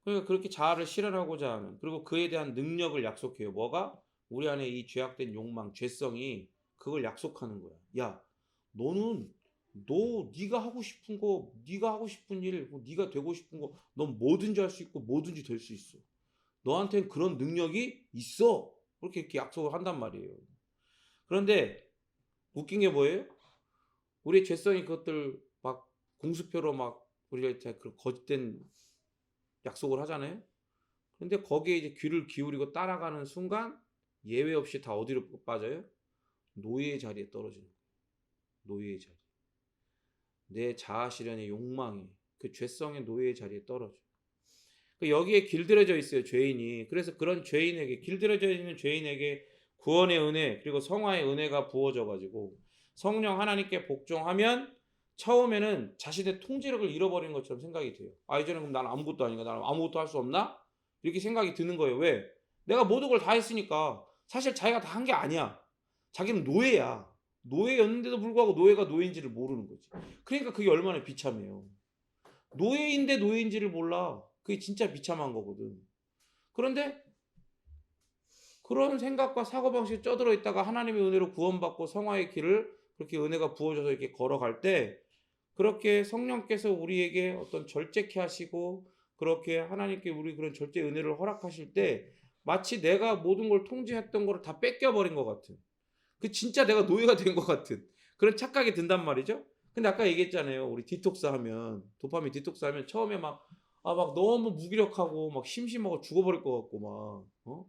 그러니까 그렇게 자아를 실현하고자 하는, 그리고 그에 대한 능력을 약속해요. 뭐가? 우리 안에 이 죄악된 욕망, 죄성이 그걸 약속하는 거야. 야, 너는 네가 하고 싶은 거, 네가 하고 싶은 일, 네가 되고 싶은 거, 넌 뭐든지 할 수 있고 뭐든지 될 수 있어. 너한테는 그런 능력이 있어. 이렇게 약속을 한단 말이에요. 그런데 웃긴 게 뭐예요? 우리의 죄성이 그것들 막 공수표로 막 우리가 그 거짓된 약속을 하잖아요. 근데 거기에 이제 귀를 기울이고 따라가는 순간 예외 없이 다 어디로 빠져요? 노예의 자리에 떨어지는 거예요. 노예의 자리. 내 자아 실현의 욕망이 그 죄성의 노예의 자리에 떨어져. 여기에 길들여져 있어요, 죄인이. 그래서 그런 죄인에게, 길들여져 있는 죄인에게 구원의 은혜 그리고 성화의 은혜가 부어져 가지고 성령 하나님께 복종하면 처음에는 자신의 통제력을 잃어버리는 것처럼 생각이 돼요. 아, 이제는 그럼 나는 아무것도 아닌가? 나는 아무것도 할 수 없나? 이렇게 생각이 드는 거예요. 왜? 내가 모든 걸 다 했으니까. 사실 자기가 다 한 게 아니야. 자기는 노예야. 노예였는데도 불구하고 노예가 노예인지를 모르는 거지. 그러니까 그게 얼마나 비참해요. 노예인데 노예인지를 몰라. 그게 진짜 비참한 거거든. 그런데 그런 생각과 사고방식에 쩌들어 있다가 하나님의 은혜로 구원받고 성화의 길을 그렇게 은혜가 부어져서 이렇게 걸어갈 때 그렇게 성령께서 우리에게 어떤 절제케 하시고 그렇게 하나님께 우리 그런 절제 은혜를 허락하실 때 마치 내가 모든 걸 통제했던 걸 다 뺏겨버린 것 같은, 그 진짜 내가 노예가 된 것 같은 그런 착각이 든단 말이죠. 근데 아까 얘기했잖아요. 우리 디톡스 하면, 도파민 디톡스 하면 처음에 막 너무 무기력하고 막 심심하고 죽어버릴 것 같고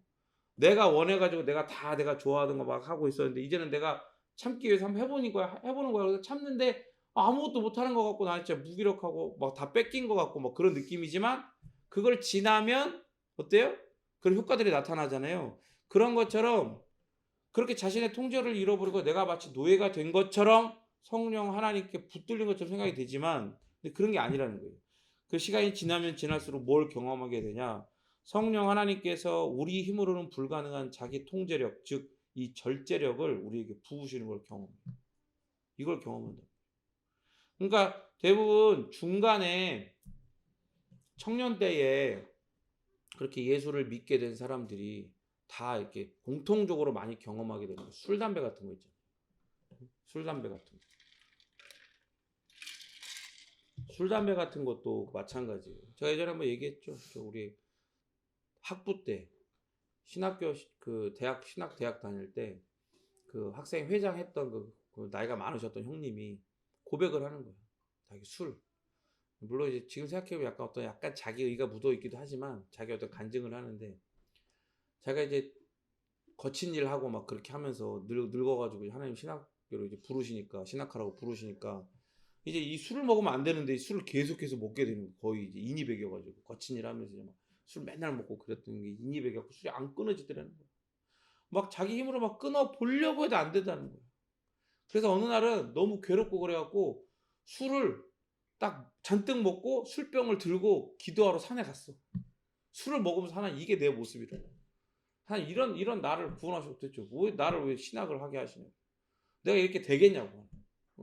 내가 원해가지고 내가 좋아하는 거 막 하고 있었는데 이제는 내가 참기 위해서 한번 해보는 거야. 그래서 참는데 아무것도 못하는 것 같고 나는 진짜 무기력하고 막 다 뺏긴 것 같고 막 그런 느낌이지만 그걸 지나면 어때요? 그런 효과들이 나타나잖아요. 그런 것처럼 그렇게 자신의 통제를 잃어버리고 내가 마치 노예가 된 것처럼 성령 하나님께 붙들린 것처럼 생각이 되지만 근데 그런 게 아니라는 거예요. 그 시간이 지나면 지날수록 뭘 경험하게 되냐? 성령 하나님께서 우리 힘으로는 불가능한 자기 통제력, 즉 이 절제력을 우리에게 부으시는 걸 경험해요. 이걸 경험한다. 그러니까 대부분 중간에 청년 때에 그렇게 예수를 믿게 된 사람들이 다 이렇게 공통적으로 많이 경험하게 되는 거예요. 술, 담배 같은 거 있잖아요. 술, 담배 같은 거. 술, 담배 같은 것도 마찬가지예요. 제가 예전에 한번 얘기했죠. 우리 학부 때 신학교 대학 다닐 때 그 학생 회장 했던 그 나이가 많으셨던 형님이 고백을 하는 거예요. 자기 술. 물론 이제 지금 생각해보면 약간 자기 의가 묻어 있기도 하지만 자기 어떤 간증을 하는데 자기가 이제 거친 일 하고 막 그렇게 하면서 늙어가지고 하나님 신학교로 이제 신학하라고 부르시니까 이제 이 술을 먹으면 안 되는데 술을 계속해서 먹게 되는 거예요. 거의 이제 인이 배겨가지고 거친 일 하면서 막 술 맨날 먹고 그랬던 게 인이 배겨갖고 술이 안 끊어지더라는 거예요. 막 자기 힘으로 막 끊어 보려고 해도 안 된다는 거예요. 그래서 어느 날은 너무 괴롭고 그래갖고 술을 딱 잔뜩 먹고 술병을 들고 기도하러 산에 갔어. 술을 먹으면서 하나님 이게 내 모습이래. 하나님 이런 나를 구원하셔도 됐죠. 왜 나를 왜 신학을 하게 하시냐. 내가 이렇게 되겠냐고.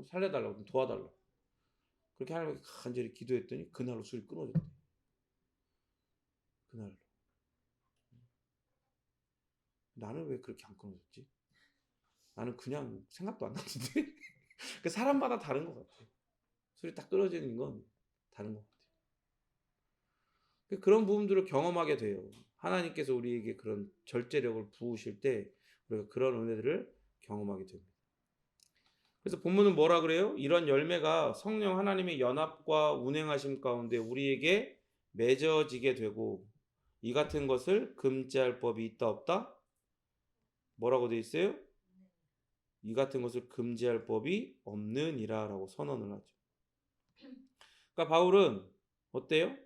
살려달라고 도와달라고. 그렇게 하나님께 간절히 기도했더니 그날로 술이 끊어졌대. 그날로. 나는 왜 그렇게 안 끊어졌지? 나는 그냥 생각도 안 났는데. 그 사람마다 다른 것 같아. 술이 딱 끊어지는 건 다른 것 같아요. 그런 부분들을 경험하게 돼요. 하나님께서 우리에게 그런 절제력을 부으실 때 우리가 그런 은혜들을 경험하게 됩니다. 그래서 본문은 뭐라 그래요? 이런 열매가 성령 하나님의 연합과 운행하심 가운데 우리에게 맺어지게 되고 이 같은 것을 금지할 법이 있다 없다? 뭐라고 되어 있어요? 이 같은 것을 금지할 법이 없느니라 라고 선언을 하죠. 그러니까 바울은 어때요?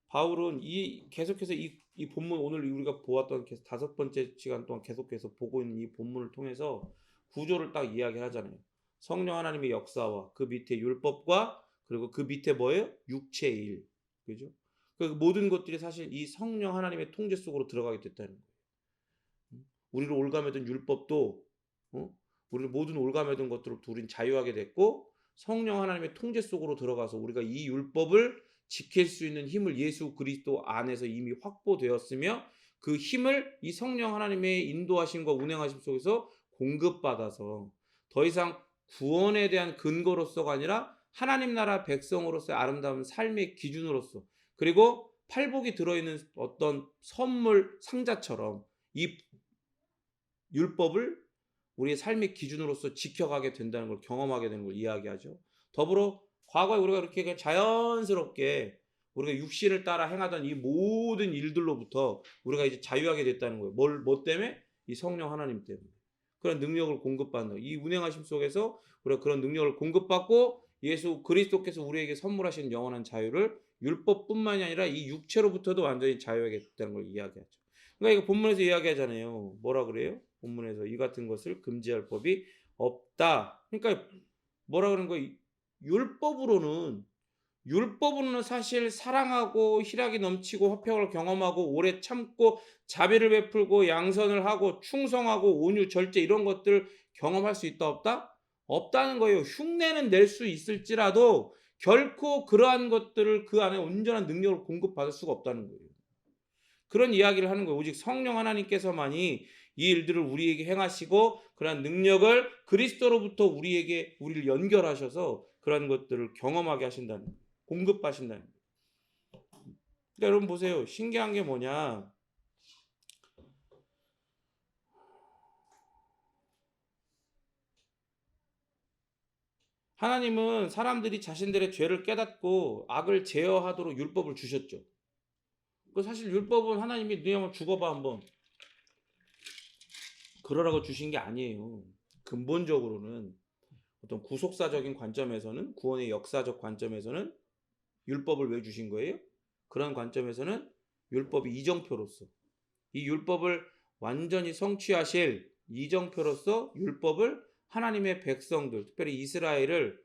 바울은 계속해서 이 본문 오늘 우리가 보았던 5번째 시간 동안 계속해서 보고 있는 이 본문을 통해서 구조를 딱 이야기하잖아요. 성령 하나님의 역사와 그 밑에 율법과 그리고 그 밑에 뭐예요? 육체의 일. 그죠? 그 모든 것들이 사실 이 성령 하나님의 통제 속으로 들어가게 됐다는 거예요. 우리를 올가매던 율법도 우리를 모든 올가매던 것들을 우린 자유하게 됐고 성령 하나님의 통제 속으로 들어가서 우리가 이 율법을 지킬 수 있는 힘을 예수 그리스도 안에서 이미 확보되었으며 그 힘을 이 성령 하나님의 인도하심과 운행하심 속에서 공급받아서 더 이상 구원에 대한 근거로서가 아니라 하나님 나라 백성으로서의 아름다운 삶의 기준으로서 그리고 팔복이 들어있는 어떤 선물 상자처럼 이 율법을 우리의 삶의 기준으로서 지켜가게 된다는 걸 경험하게 되는 걸 이야기하죠. 더불어 과거에 우리가 이렇게 그냥 자연스럽게 우리가 육신을 따라 행하던 이 모든 일들로부터 우리가 이제 자유하게 됐다는 거예요. 뭐 때문에? 이 성령 하나님 때문에. 그런 능력을 공급받는 이 운행하심 속에서 우리가 그런 능력을 공급받고 예수 그리스도께서 우리에게 선물하신 영원한 자유를 율법뿐만이 아니라 이 육체로부터도 완전히 자유하게 됐다는 걸 이야기하죠. 그러니까 이거 본문에서 이야기하잖아요. 뭐라 그래요? 본문에서 이 같은 것을 금지할 법이 없다. 그러니까 뭐라 그러는 거예요? 율법으로는 사실 사랑하고 희락이 넘치고 화평을 경험하고 오래 참고 자비를 베풀고 양선을 하고 충성하고 온유 절제 이런 것들 경험할 수 있다 없다? 없다는 거예요. 흉내는 낼 수 있을지라도 결코 그러한 것들을 그 안에 온전한 능력을 공급받을 수가 없다는 거예요. 그런 이야기를 하는 거예요. 오직 성령 하나님께서만이 이 일들을 우리에게 행하시고 그러한 능력을 그리스도로부터 우리를 연결하셔서 그러한 것들을 경험하게 하신다는 거예요. 공급하신다는 거예요. 그러니까 여러분 보세요. 신기한 게 뭐냐? 하나님은 사람들이 자신들의 죄를 깨닫고 악을 제어하도록 율법을 주셨죠. 그 사실 율법은 하나님이 너희 한번 죽어봐 한번 그러라고 주신 게 아니에요. 근본적으로는 어떤 구속사적인 관점에서는 구원의 역사적 관점에서는 율법을 왜 주신 거예요? 그런 관점에서는 율법이 이정표로서 이 율법을 완전히 성취하실 이정표로서 율법을 하나님의 백성들, 특별히 이스라엘을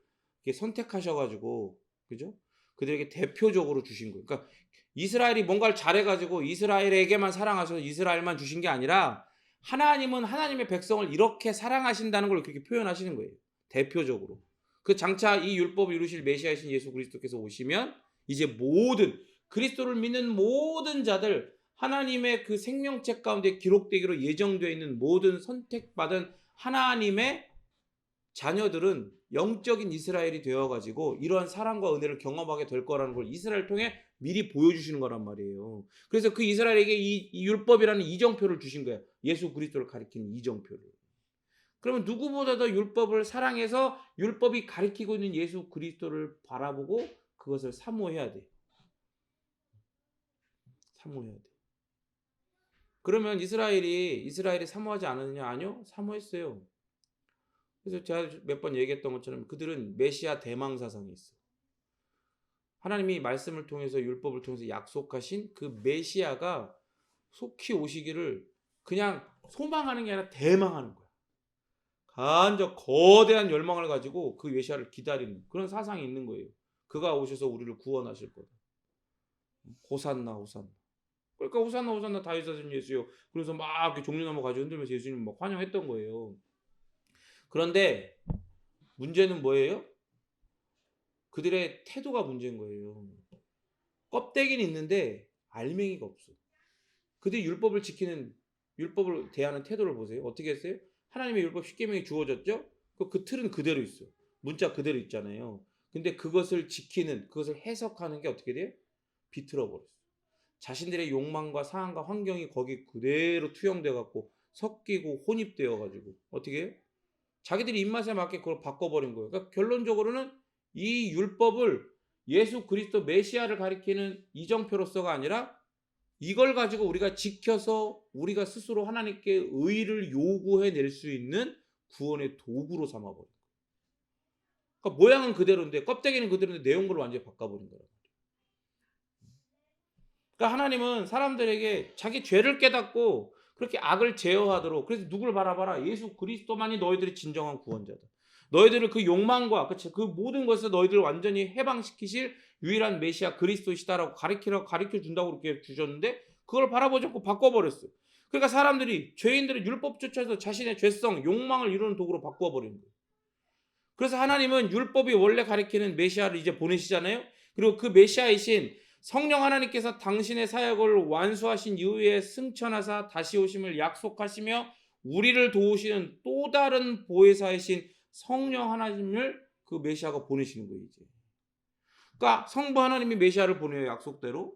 선택하셔가지고, 그죠? 그들에게 대표적으로 주신 거예요. 그러니까 이스라엘이 뭔가를 잘해가지고 이스라엘에게만 사랑하셔서 이스라엘만 주신 게 아니라 하나님은 하나님의 백성을 이렇게 사랑하신다는 걸 그렇게 표현하시는 거예요. 대표적으로. 그 장차 이 율법을 이루실 메시아이신 예수 그리스도께서 오시면 이제 모든 그리스도를 믿는 모든 자들 하나님의 그 생명책 가운데 기록되기로 예정되어 있는 모든 선택받은 하나님의 자녀들은 영적인 이스라엘이 되어가지고 이러한 사랑과 은혜를 경험하게 될 거라는 걸 이스라엘 통해 미리 보여주시는 거란 말이에요. 그래서 그 이스라엘에게 이 율법이라는 이정표를 주신 거예요. 예수 그리스도를 가리키는 이정표를. 그러면 누구보다 더 율법을 사랑해서 율법이 가리키고 있는 예수 그리스도를 바라보고 그것을 사모해야 돼. 사모해야 돼. 그러면 이스라엘이 사모하지 않았느냐? 아니요. 사모했어요. 그래서 제가 몇 번 얘기했던 것처럼 그들은 메시아 대망 사상이 있어. 하나님이 말씀을 통해서 율법을 통해서 약속하신 그 메시아가 속히 오시기를 그냥 소망하는 게 아니라 대망하는 거야. 간적 거대한 열망을 가지고 그 메시아를 기다리는 그런 사상이 있는 거예요. 그가 오셔서 우리를 구원하실 거다. 호산나 호산나. 그러니까 호산나 호산나 다윗 자손 예수요. 그래서 막 이렇게 종려나무 가지고 흔들면서 예수님 막 환영했던 거예요. 그런데 문제는 뭐예요? 그들의 태도가 문제인 거예요. 껍데기는 있는데 알맹이가 없어. 그들이 율법을 대하는 태도를 보세요. 어떻게 했어요? 하나님의 율법 10계명이 주어졌죠? 그 틀은 그대로 있어. 문자 그대로 있잖아요. 근데 그것을 그것을 해석하는 게 어떻게 돼요? 비틀어 버렸어. 자신들의 욕망과 상황과 환경이 거기 그대로 투영돼 갖고 섞이고 혼입되어 가지고 어떻게 해요? 자기들이 입맛에 맞게 그걸 바꿔버린 거예요. 그러니까 결론적으로는 이 율법을 예수 그리스도 메시아를 가리키는 이정표로서가 아니라 이걸 가지고 우리가 지켜서 우리가 스스로 하나님께 의를 요구해낼 수 있는 구원의 도구로 삼아버린 거예요. 그러니까 모양은 그대로인데 껍데기는 그대로인데 내용을 완전히 바꿔버린 거예요. 그러니까 하나님은 사람들에게 자기 죄를 깨닫고 그렇게 악을 제어하도록 그래서 누굴 바라봐라. 예수 그리스도만이 너희들의 진정한 구원자다. 너희들을 그 욕망과 그 모든 것에서 너희들을 완전히 해방시키실 유일한 메시아 그리스도시다라고 가르쳐 준다고 그렇게 주셨는데 그걸 바라보지 않고 바꿔버렸어요. 그러니까 사람들이 죄인들의 율법 쫓아서 자신의 죄성, 욕망을 이루는 도구로 바꿔버리는 거예요. 그래서 하나님은 율법이 원래 가리키는 메시아를 이제 보내시잖아요. 그리고 그 메시아이신 성령 하나님께서 당신의 사역을 완수하신 이후에 승천하사 다시 오심을 약속하시며 우리를 도우시는 또 다른 보혜사이신 성령 하나님을 그 메시아가 보내시는 거예요. 이제. 그러니까 성부 하나님이 메시아를 보내요. 약속대로.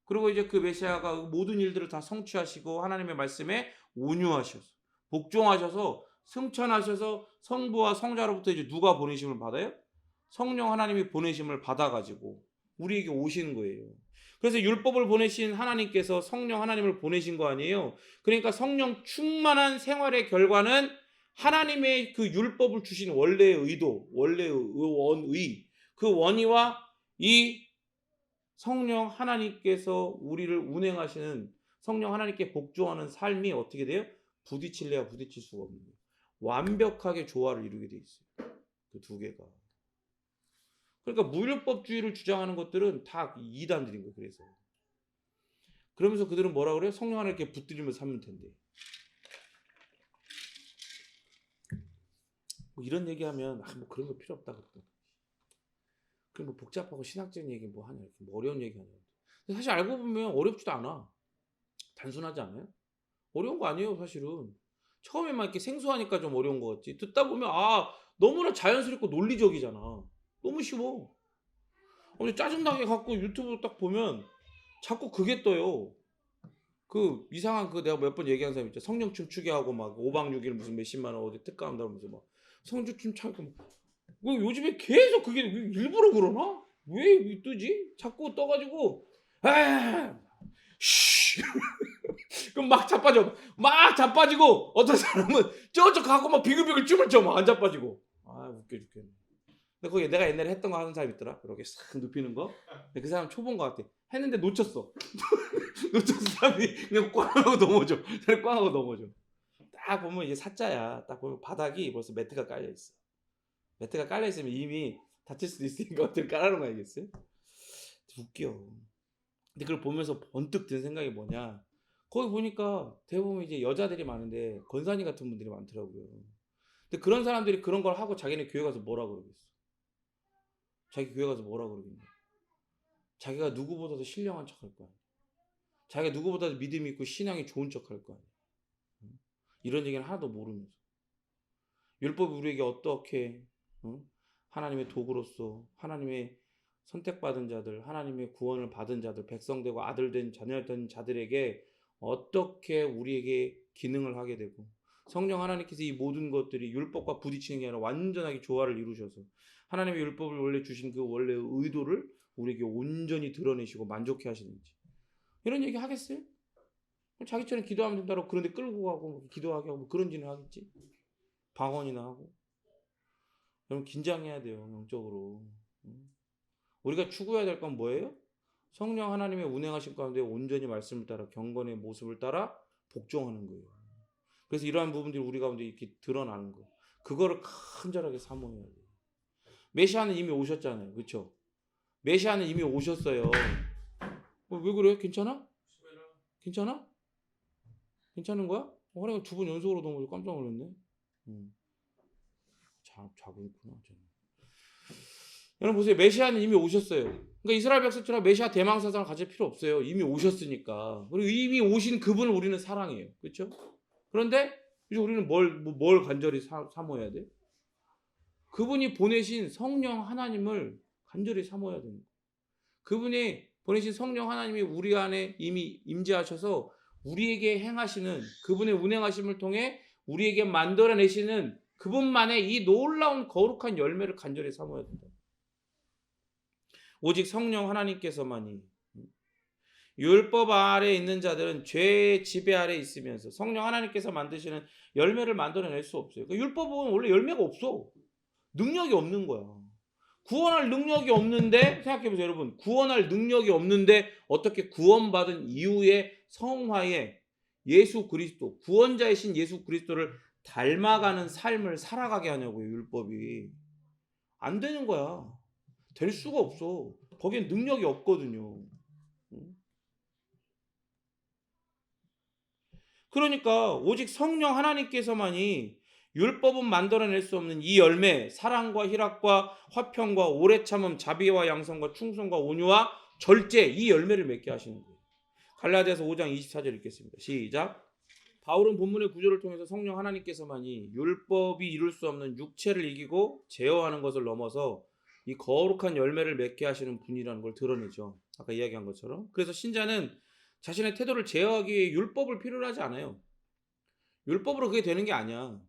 그리고 이제 그 메시아가 모든 일들을 다 성취하시고 하나님의 말씀에 온유하셔서 복종하셔서 승천하셔서 성부와 성자로부터 이제 누가 보내심을 받아요? 성령 하나님이 보내심을 받아가지고 우리에게 오시는 거예요. 그래서 율법을 보내신 하나님께서 성령 하나님을 보내신 거 아니에요. 그러니까 성령 충만한 생활의 결과는 하나님의 그 율법을 주신 원래의 의도, 원래의 원의, 그 원의와 이 성령 하나님께서 우리를 운행하시는 성령 하나님께 복종하는 삶이 어떻게 돼요? 부딪힐래야 부딪힐 수가 없는 거예요. 완벽하게 조화를 이루게 돼 있어요. 그 두 개가. 그러니까 무율법주의를 주장하는 것들은 다 이단들인 거예요. 그러면서 그들은 뭐라 그래요? 성령 하나님께 붙들리면서 살면 텐데. 뭐 이런 얘기하면 뭐 그런 거 필요 없다 그랬다. 그럼 뭐 복잡하고 신학적인 얘기 뭐 하냐, 이렇게 뭐 어려운 얘기 하냐. 근데 사실 알고 보면 어렵지도 않아. 단순하지 않아요? 어려운 거 아니에요, 사실은. 처음에만 이렇게 생소하니까 좀 어려운 거 같지. 듣다 보면 너무나 자연스럽고 논리적이잖아. 너무 쉬워. 근데 짜증나게 갖고 유튜브 딱 보면 자꾸 그게 떠요. 그 이상한 그 내가 몇 번 얘기한 사람 있죠. 성령 춤추게 하고 막 5박 6일 무슨 몇십만 원 어디 특가한다 그러면서 막 성령 춤추고 뭐 요즘에 계속 그게 일부러 그러나? 왜 뜨지? 자꾸 떠가지고 그럼 막 자빠지고 어떤 사람은 저쪽 가고 막 비글비글 춤을 춰 막 안 자빠지고 웃겨 죽겠네. 근데 거기 내가 옛날에 했던 거 하는 사람 있더라. 그렇게 싹 눕히는 거. 근데 그 사람 초보인 것 같아. 했는데 놓쳤어. 놓쳐서 사람이 그냥 꽝 하고 넘어져. 꽝 하고 넘어져. 딱 보면 이게 사자야. 딱 보면 바닥이 벌써 매트가 깔려 있어. 매트가 깔려 있으면 이미 다칠 수도 있으니까 어떻게 깔아놓은 거 알겠어요? 웃겨. 근데 그걸 보면서 번뜩 든 생각이 뭐냐. 거기 보니까 대부분 이제 여자들이 많은데 권사님 같은 분들이 많더라고요. 근데 그런 사람들이 그런 걸 하고 자기네 교회 가서 뭐라 그러겠어? 자기 교회 가서 뭐라 그러겠냐? 자기가 누구보다도 신령한 척할 거야. 자기가 누구보다도 믿음이 있고 신앙이 좋은 척할 거야. 이런 얘기는 하나도 모르면서. 율법이 우리에게 어떻게 하나님의 도구로서 하나님의 선택받은 자들, 하나님의 구원을 받은 자들, 백성되고 아들된 자녀된 자들에게 어떻게 우리에게 기능을 하게 되고 성령 하나님께서 이 모든 것들이 율법과 부딪히는 게 아니라 완전하게 조화를 이루셔서 하나님의 율법을 원래 주신 그 원래의 의도를 우리에게 온전히 드러내시고 만족해 하시는지 이런 얘기 하겠어요? 자기처럼 기도하면 된다고 그런데 끌고 가고 기도하게 하고 그런 짓을 하겠지? 방언이나 하고. 여러분 긴장해야 돼요. 영적으로. 우리가 추구해야 될 건 뭐예요? 성령 하나님의 운행하신 가운데 온전히 말씀을 따라 경건의 모습을 따라 복종하는 거예요. 그래서 이러한 부분들이 우리 가운데 이렇게 드러나는 거. 그거를 간절하게 사모해야 돼요. 메시아는 이미 오셨잖아요. 그렇죠? 메시아는 이미 오셨어요. 왜 그래? 괜찮아? 괜찮아? 괜찮은 거야? 허리가 2번 연속으로 넘어져 깜짝 놀랐네. 자고 있구나. 여러분 보세요. 메시아는 이미 오셨어요. 그러니까 이스라엘 백성처럼 메시아 대망사상을 가질 필요 없어요. 이미 오셨으니까. 그리고 이미 오신 그분을 우리는 사랑해요. 그렇죠? 그런데 이제 우리는 뭘 간절히 사모해야 돼? 그분이 보내신 성령 하나님을 간절히 사모해야 됩니다. 그분이 보내신 성령 하나님이 우리 안에 이미 임재하셔서 우리에게 행하시는 그분의 운행하심을 통해 우리에게 만들어내시는 그분만의 이 놀라운 거룩한 열매를 간절히 사모해야 된다. 오직 성령 하나님께서만이. 율법 아래 있는 자들은 죄의 지배 아래 있으면서 성령 하나님께서 만드시는 열매를 만들어낼 수 없어요. 그러니까 율법은 원래 열매가 없어. 능력이 없는 거야. 구원할 능력이 없는데 생각해보세요 여러분. 구원할 능력이 없는데 어떻게 구원받은 이후에 성화에 예수 그리스도 구원자이신 예수 그리스도를 닮아가는 삶을 살아가게 하냐고요. 율법이. 안 되는 거야. 될 수가 없어. 거기엔 능력이 없거든요. 그러니까 오직 성령 하나님께서만이 율법은 만들어낼 수 없는 이 열매, 사랑과 희락과 화평과 오래 참음, 자비와 양성과 충성과 온유와 절제, 이 열매를 맺게 하시는 거예요. 갈라디아서 5장 24절 읽겠습니다. 시작. 바울은 본문의 구절을 통해서 성령 하나님께서만이 율법이 이룰 수 없는 육체를 이기고 제어하는 것을 넘어서 이 거룩한 열매를 맺게 하시는 분이라는 걸 드러내죠. 아까 이야기한 것처럼. 그래서 신자는 자신의 태도를 제어하기 위해 율법을 필요로 하지 않아요. 율법으로 그게 되는 게 아니야.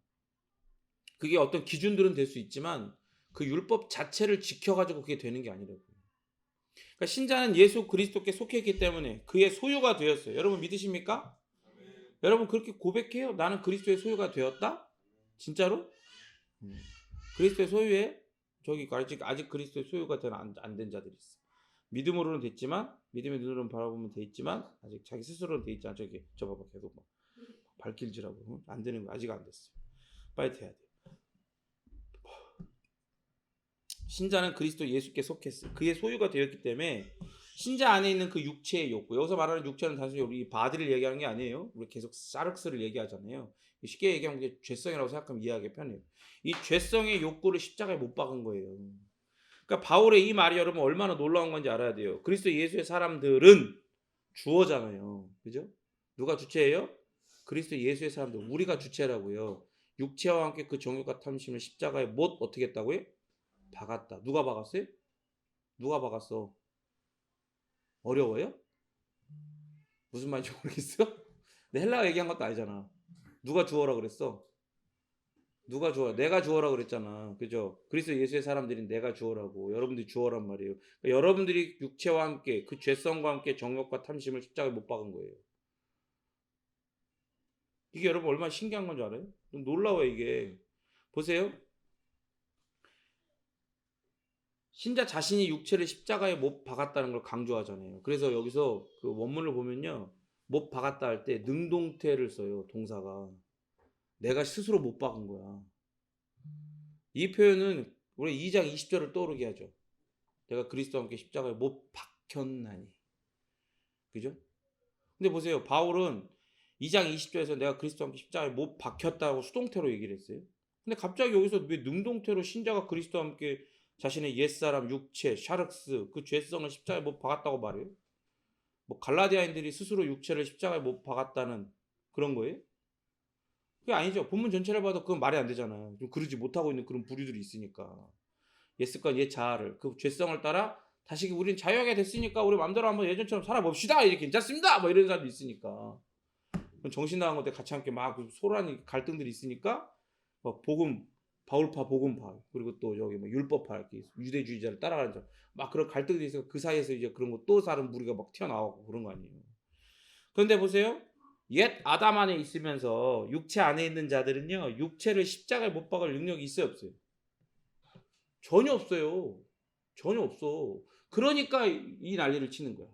그게 어떤 기준들은 될 수 있지만 그 율법 자체를 지켜가지고 그게 되는 게 아니라고요. 그러니까 신자는 예수 그리스도께 속해 있기 때문에 그의 소유가 되었어요. 여러분 믿으십니까? 여러분 그렇게 고백해요? 나는 그리스도의 소유가 되었다? 진짜로? 그리스도의 소유에 저기 아직 그리스도의 소유가 안 된 자들이 있어. 믿음으로는 됐지만 믿음의 눈으로는 바라보면 돼 있지만 아직 자기 스스로는 돼 있지 않아. 저 봐봐 계속 막 발길질하고 안 되는 거 아직 안 됐어. 빨리 돼야 돼. 신자는 그리스도 예수께 속했어요. 그의 소유가 되었기 때문에 신자 안에 있는 그 육체의 욕구, 여기서 말하는 육체는 단순히 우리 바디를 얘기하는 게 아니에요. 우리 계속 사륵스를 얘기하잖아요. 쉽게 얘기하면 이게 죄성이라고 생각하면 이해하기 편해요. 이 죄성의 욕구를 십자가에 못 박은 거예요. 그러니까 바울의 이 말이 여러분 얼마나 놀라운 건지 알아야 돼요. 그리스도 예수의 사람들은 주어잖아요. 그죠? 누가 주체예요? 그리스도 예수의 사람들. 우리가 주체라고요. 육체와 함께 그 정욕과 탐심을 십자가에 못 어떻게 했다고요? 박았다. 누가 박았어요? 누가 박았어? 어려워요? 무슨 말인지 모르겠어? 근데 헬라어 얘기한 것도 아니잖아. 누가 주어라 그랬어? 누가 주어? 내가 주어라 그랬잖아. 그죠? 그리스도 예수의 사람들인 내가 주어라고. 여러분들이 주어란 말이에요. 그러니까 여러분들이 육체와 함께 그 죄성과 함께 정욕과 탐심을 십자가에 못 박은 거예요. 이게 여러분 얼마나 신기한 건 줄 알아요? 좀 놀라워요 이게. 보세요. 신자 자신이 육체를 십자가에 못 박았다는 걸 강조하잖아요. 그래서 여기서 그 원문을 보면요. 못 박았다 할 때 능동태를 써요. 동사가. 내가 스스로 못 박은 거야. 이 표현은 우리 2장 20절을 떠오르게 하죠. 내가 그리스도와 함께 십자가에 못 박혔나니. 그죠? 근데 보세요. 바울은 2장 20절에서 내가 그리스도와 함께 십자가에 못 박혔다고 수동태로 얘기를 했어요. 근데 갑자기 여기서 왜 능동태로 신자가 그리스도와 함께 자신의 옛사람, 육체, 샤륵스, 그 죄성을 십자가에 못 박았다고 말해요? 뭐 갈라디아인들이 스스로 육체를 십자가에 못 박았다는 그런 거예요? 그게 아니죠. 본문 전체를 봐도 그건 말이 안 되잖아요. 좀 그러지 못하고 있는 그런 부류들이 있으니까. 옛 습관, 옛 자아를 그 죄성을 따라 다시 우리는 자유하게 됐으니까 우리 마음대로 한번 예전처럼 살아봅시다. 이게 괜찮습니다. 뭐 이런 사람도 있으니까. 정신 나간 것들 같이 함께 막 소란이 갈등들이 있으니까 복음 바울파 복음파 그리고 또 저기 뭐 율법파 이렇게 유대주의자를 따라가는 막 그런 갈등들이 있어서 그 사이에서 이제 그런 거 또 다른 무리가 막 튀어나오고 그런 거 아니에요. 그런데 보세요. 옛 아담 안에 있으면서 육체 안에 있는 자들은요. 육체를 십자가에 못 박을 능력이 있어요, 없어요? 전혀 없어요. 전혀 없어. 그러니까 이 난리를 치는 거야.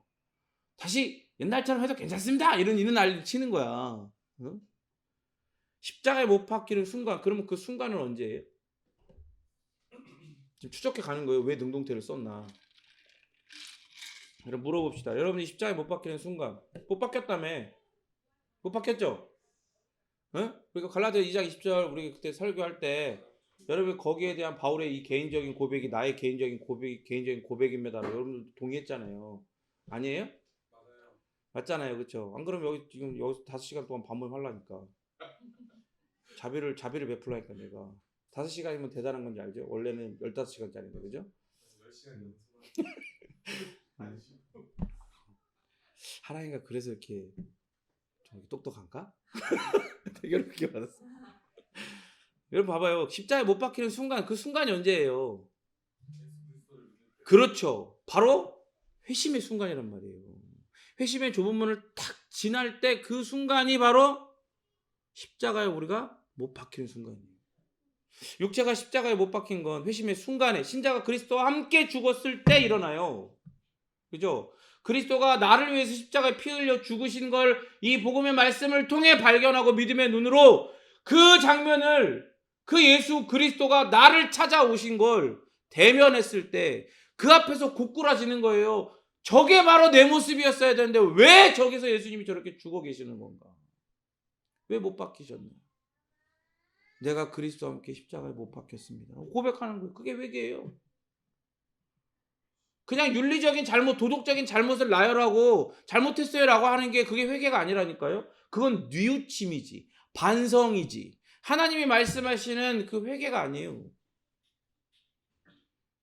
다시 옛날처럼 해도 괜찮습니다. 이런 난리를 치는 거야. 응? 십자가에 못 박히는 순간, 그러면 그 순간은 언제예요? 지금 추적해 가는 거예요. 왜 능동태를 썼나? 여러분 물어봅시다. 여러분이 십자가에 못 박히는 순간, 못 박혔다며? 못 박혔죠? 응? 그러니까 갈라디아 2장 20절 우리 그때 설교할 때 여러분 거기에 대한 바울의 이 개인적인 고백이 나의 개인적인 고백입니다. 여러분들 동의했잖아요. 아니에요? 맞아요. 맞잖아요. 그렇죠? 안 그러면 여기 지금 여기서 5시간 동안 반문하려니까. 자비를 베풀라니까 내가. 5시간이면 대단한 건지 알죠? 원래는 15시간짜리인데 그죠? 10시간 하나님가 그래서 이렇게 좀 똑똑한가? 되게 어렵게 받았어. 여러분 봐봐요. 십자가에 못 박히는 순간 그 순간이 언제예요? 그렇죠. 바로 회심의 순간이란 말이에요. 회심의 좁은 문을 탁 지날 때 그 순간이 바로 십자가에 우리가 못 박히는 순간이에요. 육체가 십자가에 못 박힌 건 회심의 순간에 신자가 그리스도와 함께 죽었을 때 일어나요. 그죠? 그리스도가 나를 위해서 십자가에 피 흘려 죽으신 걸 이 복음의 말씀을 통해 발견하고 믿음의 눈으로 그 장면을 그 예수 그리스도가 나를 찾아오신 걸 대면했을 때 그 앞에서 고꾸라지는 거예요. 저게 바로 내 모습이었어야 되는데 왜 저기서 예수님이 저렇게 죽어 계시는 건가? 왜 못 박히셨나? 내가 그리스도와 함께 십자가에 못 박혔습니다. 고백하는 거예요. 그게 회개예요. 그냥 윤리적인 잘못, 도덕적인 잘못을 나열하고 잘못했어요라고 하는 게 그게 회개가 아니라니까요. 그건 뉘우침이지, 반성이지. 하나님이 말씀하시는 그 회개가 아니에요.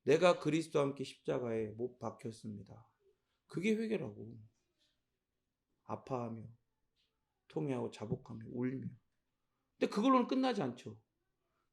내가 그리스도와 함께 십자가에 못 박혔습니다. 그게 회개라고. 아파하며, 통회하고 자복하며, 울며. 근데 그걸로는 끝나지 않죠.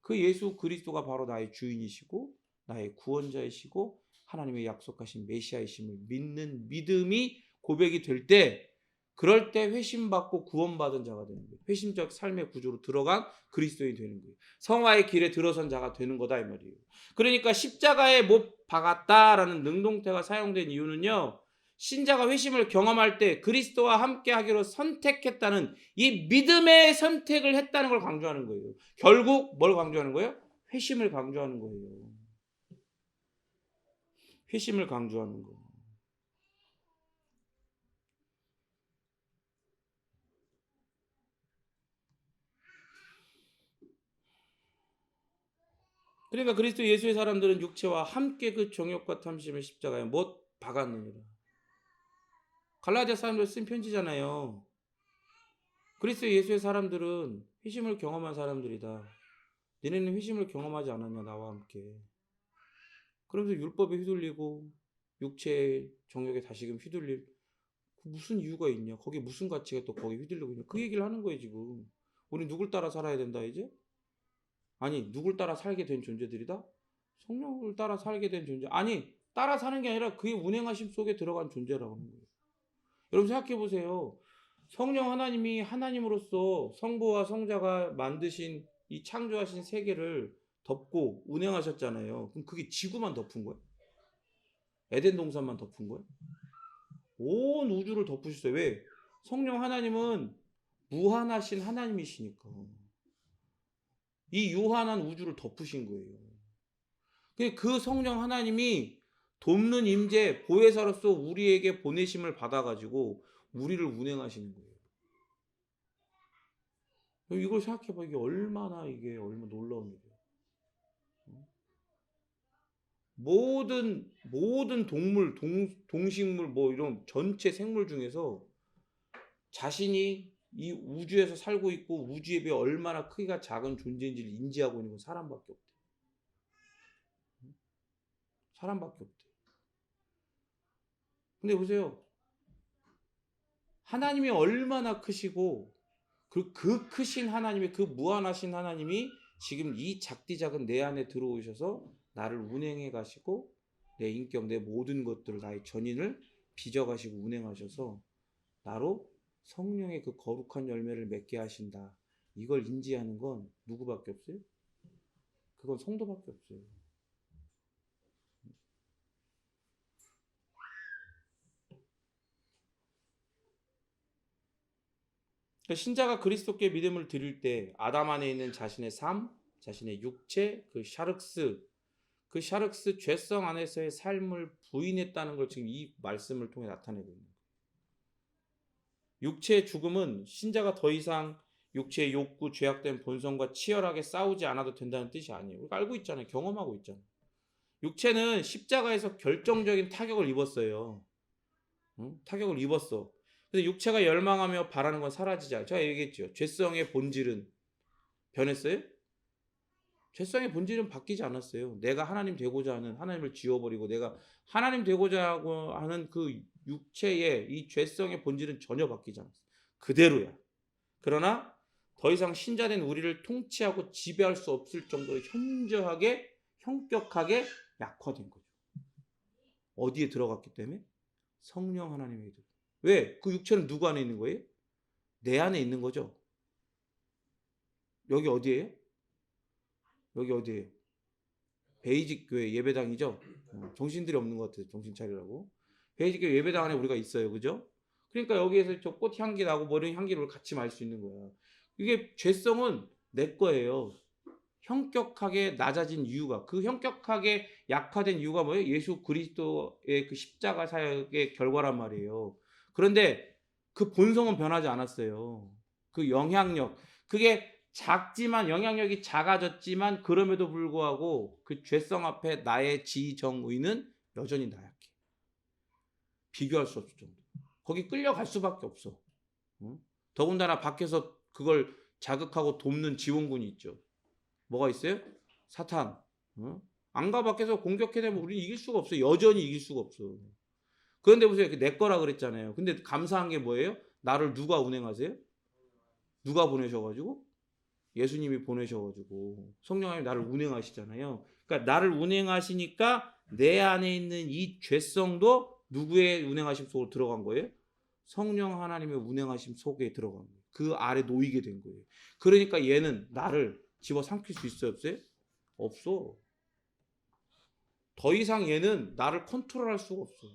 그 예수 그리스도가 바로 나의 주인이시고 나의 구원자이시고 하나님의 약속하신 메시아이심을 믿는 믿음이 고백이 될 때, 그럴 때 회심받고 구원받은 자가 되는 거예요. 회심적 삶의 구조로 들어간 그리스도인이 되는 거예요. 성화의 길에 들어선 자가 되는 거다 이 말이에요. 그러니까 십자가에 못 박았다라는 능동태가 사용된 이유는요, 신자가 회심을 경험할 때 그리스도와 함께 하기로 선택했다는 이 믿음의 선택을 했다는 걸 강조하는 거예요. 결국 뭘 강조하는 거예요? 회심을 강조하는 거예요. 회심을 강조하는 거. 그러니까 그리스도 예수의 사람들은 육체와 함께 그 정욕과 탐심을 십자가에 못 박았느니라. 갈라디아 사람들 쓴 편지잖아요. 그리스도 예수의 사람들은 회심을 경험한 사람들이다. 너네는 회심을 경험하지 않았냐 나와 함께. 그러면서 율법에 휘둘리고 육체의 정욕에 다시금 휘둘릴 무슨 이유가 있냐. 거기 무슨 가치가 또 거기 휘둘리고 있냐. 그 얘기를 하는 거예요 지금. 우리 누굴 따라 살아야 된다 이제? 아니 누굴 따라 살게 된 존재들이다? 성령을 따라 살게 된 존재. 아니 따라 사는 게 아니라 그의 운행하심 속에 들어간 존재라고 하는 거예요. 여러분 생각해 보세요. 성령 하나님이 하나님으로서 성부와 성자가 만드신 이 창조하신 세계를 덮고 운행하셨잖아요. 그럼 그게 지구만 덮은 거예요? 에덴 동산만 덮은 거예요? 온 우주를 덮으셨어요. 왜? 성령 하나님은 무한하신 하나님이시니까. 이 유한한 우주를 덮으신 거예요. 그 성령 하나님이 돕는 임재, 보혜사로서 우리에게 보내심을 받아가지고 우리를 운행하시는 거예요. 이걸 생각해봐. 이게 얼마나 놀라운 일이에요. 모든 동물, 동식물, 뭐 이런 전체 생물 중에서 자신이 이 우주에서 살고 있고 우주에 비해 얼마나 크기가 작은 존재인지를 인지하고 있는 건 사람밖에 없대. 사람밖에 없대. 근데 보세요. 하나님이 얼마나 크시고 그 크신 하나님의 그 무한하신 하나님이 지금 이 작디 작은 내 안에 들어오셔서 나를 운행해 가시고 내 인격, 내 모든 것들을 나의 전인을 빚어 가시고 운행하셔서 나로 성령의 그 거룩한 열매를 맺게 하신다. 이걸 인지하는 건 누구밖에 없어요? 그건 성도밖에 없어요. 신자가 그리스도께 믿음을 드릴 때 아담 안에 있는 자신의 삶, 자신의 육체, 그 샤륵스 죄성 안에서의 삶을 부인했다는 걸 지금 이 말씀을 통해 나타내고 있는 거예요. 육체의 죽음은 신자가 더 이상 육체의 욕구, 죄악된 본성과 치열하게 싸우지 않아도 된다는 뜻이 아니에요. 우리가 알고 있잖아요. 경험하고 있잖아요. 육체는 십자가에서 결정적인 타격을 입었어요. 타격을 입었어. 그래서 육체가 열망하며 바라는 건 사라지지 않아요. 제가 얘기했죠. 죄성의 본질은 변했어요? 죄성의 본질은 바뀌지 않았어요. 내가 하나님 되고자 하는, 하나님을 지워버리고 내가 하나님 되고자 하는 그 육체의 이 죄성의 본질은 전혀 바뀌지 않았어요. 그대로야. 그러나 더 이상 신자된 우리를 통치하고 지배할 수 없을 정도로 현저하게, 형격하게 약화된 거죠. 어디에 들어갔기 때문에? 성령 하나님에게 들어갔어요. 왜? 그 육체는 누구 안에 있는 거예요? 내 안에 있는 거죠. 여기 어디예요? 여기 어디예요? 베이직 교회 예배당이죠. 정신들이 없는 것 같아요. 정신 차리라고. 베이직 교회 예배당 안에 우리가 있어요. 그죠? 그러니까 여기에서 저 꽃 향기 나고 뭐 이런 향기를 같이 맡을 수 있는 거야. 이게 죄성은 내 거예요. 형격하게 낮아진 이유가, 그 형격하게 약화된 이유가 뭐예요? 예수 그리스도의 그 십자가 사역의 결과란 말이에요. 그런데 그 본성은 변하지 않았어요. 그 영향력, 그게 작지만, 영향력이 작아졌지만 그럼에도 불구하고 그 죄성 앞에 나의 지정의는 여전히 나약해. 비교할 수 없을 정도. 거기 끌려갈 수밖에 없어. 더군다나 밖에서 그걸 자극하고 돕는 지원군이 있죠. 뭐가 있어요? 사탄. 안과 밖에서 공격해내면 우리는 이길 수가 없어요. 여전히 이길 수가 없어. 그런데 보세요. 내 거라 그랬잖아요. 근데 감사한 게 뭐예요? 나를 누가 운행하세요? 누가 보내셔가지고? 예수님이 보내셔가지고 성령 하나님 나를 운행하시잖아요. 그러니까 나를 운행하시니까 내 안에 있는 이 죄성도 누구의 운행하심 속으로 들어간 거예요? 성령 하나님의 운행하심 속에 들어간 거예요. 그 아래 놓이게 된 거예요. 그러니까 얘는 나를 집어삼킬 수 있어요, 없어요? 없어. 더 이상 얘는 나를 컨트롤할 수가 없어.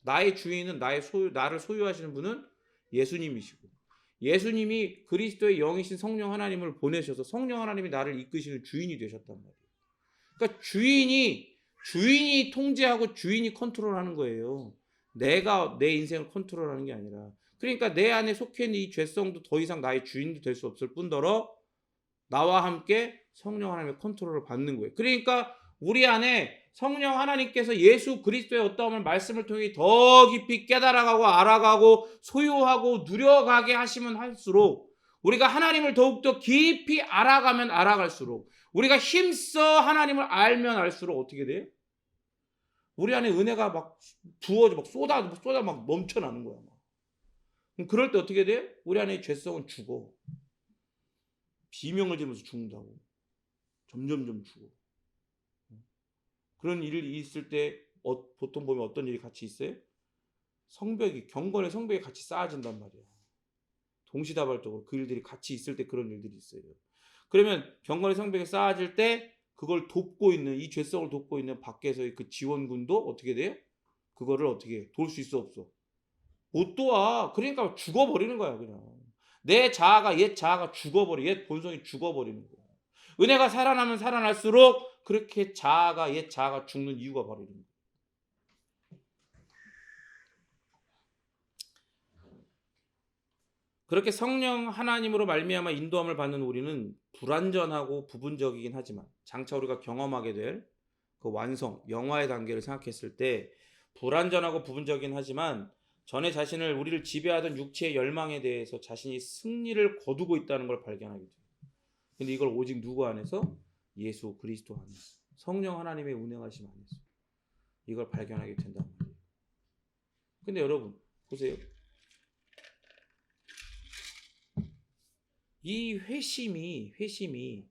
나의 주인은 나를 소유하시는 분은 예수님이시고, 예수님이 그리스도의 영이신 성령 하나님을 보내셔서 성령 하나님이 나를 이끄시는 주인이 되셨단 말이에요. 그러니까 주인이 통제하고 주인이 컨트롤하는 거예요. 내가 내 인생을 컨트롤하는 게 아니라. 그러니까 내 안에 속해 있는 이 죄성도 더 이상 나의 주인도 될 수 없을 뿐더러 나와 함께 성령 하나님의 컨트롤을 받는 거예요. 그러니까 우리 안에 성령 하나님께서 예수 그리스도의 어떠한 말씀을 통해 더 깊이 깨달아가고 알아가고 소유하고 누려가게 하시면 할수록, 우리가 하나님을 더욱더 깊이 알아가면 알아갈수록, 우리가 힘써 하나님을 알면 알수록 어떻게 돼요? 우리 안에 은혜가 막 부어져 막 쏟아 막 넘쳐나는 거야. 막. 그럴 때 어떻게 돼요? 우리 안에 죄성은 죽어. 비명을 지르면서 죽는다고. 점점점 죽어. 그런 일이 있을 때 보통 보면 어떤 일이 같이 있어요? 경건의 성벽이 같이 쌓아진단 말이야. 동시다발적으로 그 일들이 같이 있을 때 그런 일들이 있어요. 그러면 경건의 성벽이 쌓아질 때 그걸 돕고 있는, 이 죄성을 돕고 있는 밖에서의 그 지원군도 어떻게 돼요? 그거를 어떻게 도울 수 있어 없어? 못 도와. 그러니까 죽어버리는 거야 그냥. 내 자아가, 옛 자아가 죽어버려. 옛 본성이 죽어버리는 거야. 은혜가 살아나면 살아날수록 그렇게 옛 자아가 죽는 이유가 바로 이런 거예요. 그렇게 성령 하나님으로 말미암아 인도함을 받는 우리는 불완전하고 부분적이긴 하지만 장차 우리가 경험하게 될 그 완성, 영화의 단계를 생각했을 때 불완전하고 부분적이긴 하지만 전에 우리를 지배하던 육체의 열망에 대해서 자신이 승리를 거두고 있다는 걸 발견하게 돼요. 근데 이걸 오직 누구 안에서? 예수 그리스도 안에서, 성령 하나님의 운행하심 안에서 이걸 발견하게 된단 말이에요. 근데 여러분 보세요. 이 회심이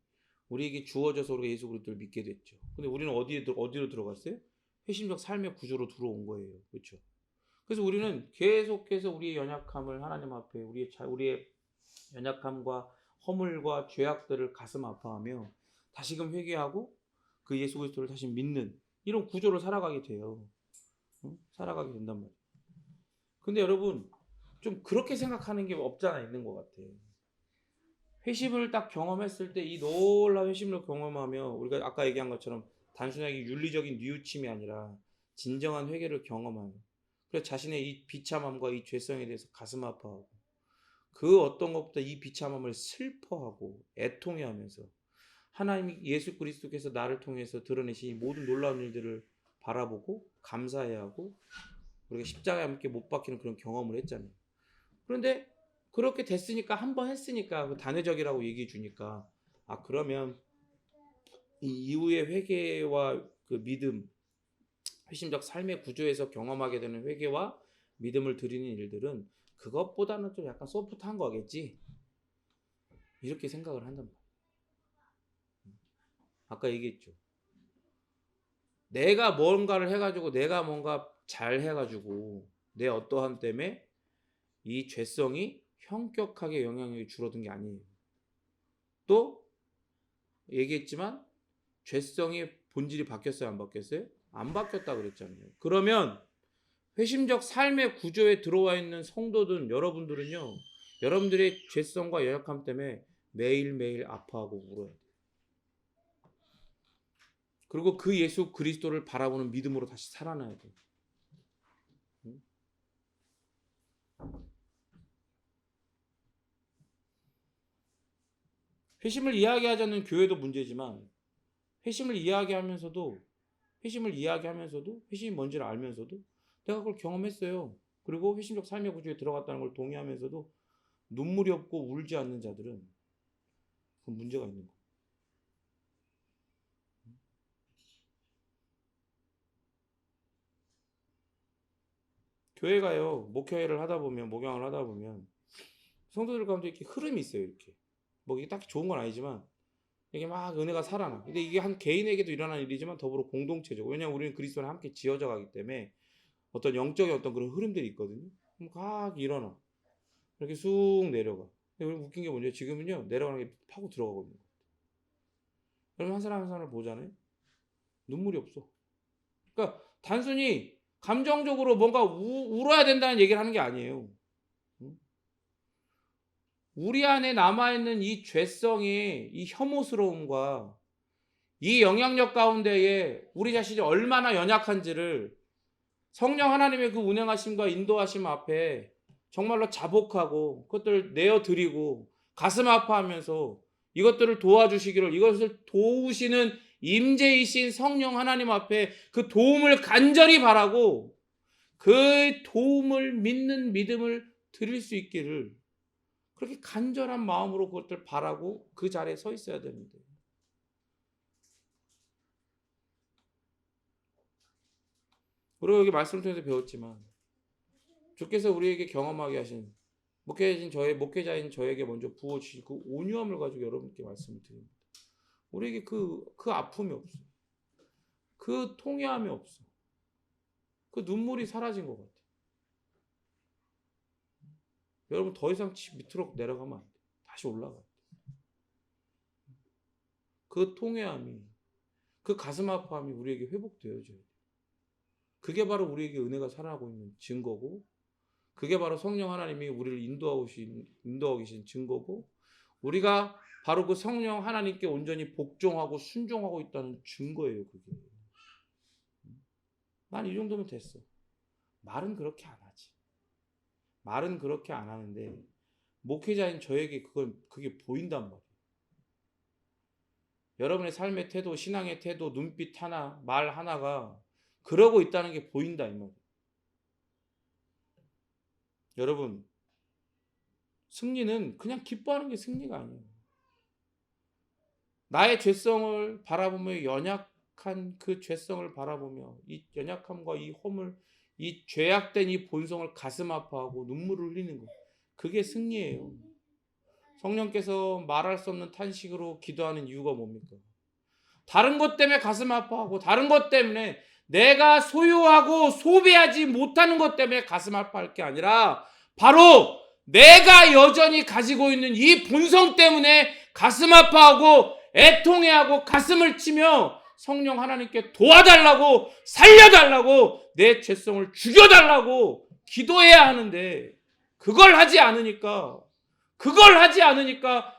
우리에게 주어져서 우리가 예수 그리스도를 믿게 됐죠. 근데 우리는 어디로 들어갔어요? 회심적 삶의 구조로 들어온 거예요. 그렇죠? 그래서 우리는 계속해서 우리의 연약함을 하나님 앞에 우리의 연약함과 허물과 죄악들을 가슴 아파하며 다시금 회개하고 그 예수 그리스도를 다시 믿는 이런 구조를 살아가게 돼요. 살아가게 된단 말이에요. 근데 여러분 좀 그렇게 생각하는 게 없잖아 있는 것 같아. 회심을 딱 경험했을 때 이 놀라운 회심을 경험하며 우리가 아까 얘기한 것처럼 단순하게 윤리적인 뉘우침이 아니라 진정한 회개를 경험하며, 그래서 자신의 이 비참함과 이 죄성에 대해서 가슴 아파하고 그 어떤 것보다 이 비참함을 슬퍼하고 애통해하면서 하나님 예수 그리스도께서 나를 통해서 드러내신 이 모든 놀라운 일들을 바라보고 감사해하고 우리가 십자가에 함께 못 박히는 그런 경험을 했잖아요. 그런데 그렇게 됐으니까, 한 번 했으니까 그 단회적이라고 얘기해 주니까 그러면 이 이후의 회개와 그 믿음, 회심적 삶의 구조에서 경험하게 되는 회개와 믿음을 드리는 일들은 그것보다는 좀 약간 소프트한 거겠지, 이렇게 생각을 한단 말이야. 아까 얘기했죠. 내가 뭔가를 해가지고 내가 뭔가 잘 해가지고 내 어떠함 때문에 이 죄성이 현격하게 영향력이 줄어든 게 아니에요. 또 얘기했지만 죄성의 본질이 바뀌었어요, 안 바뀌었어요? 안 바뀌었다 그랬잖아요. 그러면 회심적 삶의 구조에 들어와 있는 성도들 여러분들은요, 여러분들의 죄성과 연약함 때문에 매일매일 아파하고 울어야 돼요. 그리고 그 예수 그리스도를 바라보는 믿음으로 다시 살아나야 돼요. 회심을 이야기하자는 교회도 문제지만 회심을 이야기하면서도 회심이 뭔지를 알면서도 내가 그걸 경험했어요. 그리고 회심적 삶의 구조에 들어갔다는 걸 동의하면서도 눈물이 없고 울지 않는 자들은 그 문제가 있는 거예요. 교회가요, 목회를 하다 보면, 목양을 하다 보면 성도들 가운데 이렇게 흐름이 있어요. 이렇게 뭐 이게 딱히 좋은 건 아니지만 이게 막 은혜가 살아나. 근데 이게 한 개인에게도 일어나는 일이지만 더불어 공동체적. 왜냐하면 우리는 그리스도 안에 함께 지어져 가기 때문에 어떤 영적인 어떤 그런 흐름들이 있거든요. 그럼 각 일어나. 이렇게 쑥 내려가. 근데 우리 웃긴 게 뭐냐? 지금은요 내려가는 게 파고 들어가고 있는 거예요. 여러분 한 사람 한 사람을 보잖아요. 눈물이 없어. 그러니까 단순히 감정적으로 뭔가 울어야 된다는 얘기를 하는 게 아니에요. 응? 우리 안에 남아있는 이 죄성의 이 혐오스러움과 이 영향력 가운데에 우리 자신이 얼마나 연약한지를 성령 하나님의 그 운행하심과 인도하심 앞에 정말로 자복하고 그것들을 내어드리고 가슴 아파하면서 이것들을 도와주시기를, 이것을 도우시는 임재이신 성령 하나님 앞에 그 도움을 간절히 바라고 그 도움을 믿는 믿음을 드릴 수 있기를 그렇게 간절한 마음으로 그것들 바라고 그 자리에 서 있어야 되는데, 우리가 여기 말씀을 통해서 배웠지만 주께서 우리에게 경험하게 하신 목회자인 저에게 먼저 부어주신 그 온유함을 가지고 여러분께 말씀을 드립니다. 우리에게 그 아픔이 없어. 그 통회함이 없어. 그 눈물이 사라진 것 같아. 여러분 더 이상 밑으로 내려가면 안 돼. 다시 올라가. 그 통회함이, 그 가슴 아파함이 우리에게 회복되어져야 돼. 그게 바로 우리에게 은혜가 살아나고 있는 증거고, 그게 바로 성령 하나님이 우리를 인도하고 계신 증거고, 우리가 바로 그 성령 하나님께 온전히 복종하고 순종하고 있다는 증거예요. 그게. 난 이 정도면 됐어. 말은 그렇게 안 하지. 말은 그렇게 안 하는데 목회자인 저에게 그게 보인단 말이에요. 여러분의 삶의 태도, 신앙의 태도, 눈빛 하나, 말 하나가 그러고 있다는 게 보인다 이 말이에요. 여러분, 승리는 그냥 기뻐하는 게 승리가 아니에요. 나의 죄성을 바라보며, 연약한 그 죄성을 바라보며 이 연약함과 이 허물, 이 죄악된 이 본성을 가슴 아파하고 눈물을 흘리는 것, 그게 승리예요. 성령께서 말할 수 없는 탄식으로 기도하는 이유가 뭡니까? 다른 것 때문에 가슴 아파하고 다른 것 때문에 내가 소유하고 소비하지 못하는 것 때문에 가슴 아파할 게 아니라 바로 내가 여전히 가지고 있는 이 본성 때문에 가슴 아파하고 애통해하고 가슴을 치며 성령 하나님께 도와달라고, 살려달라고, 내 죄성을 죽여달라고 기도해야 하는데 그걸 하지 않으니까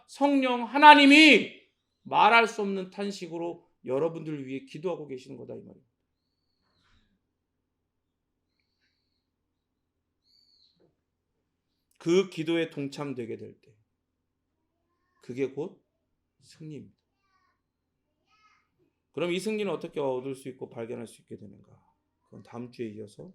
성령 하나님이 말할 수 없는 탄식으로 여러분들을 위해 기도하고 계시는 거다 이 말이에요. 그 기도에 동참되게 될 때 그게 곧 승리입니다. 그럼 이 승리는 어떻게 얻을 수 있고 발견할 수 있게 되는가? 그건 다음 주에 이어서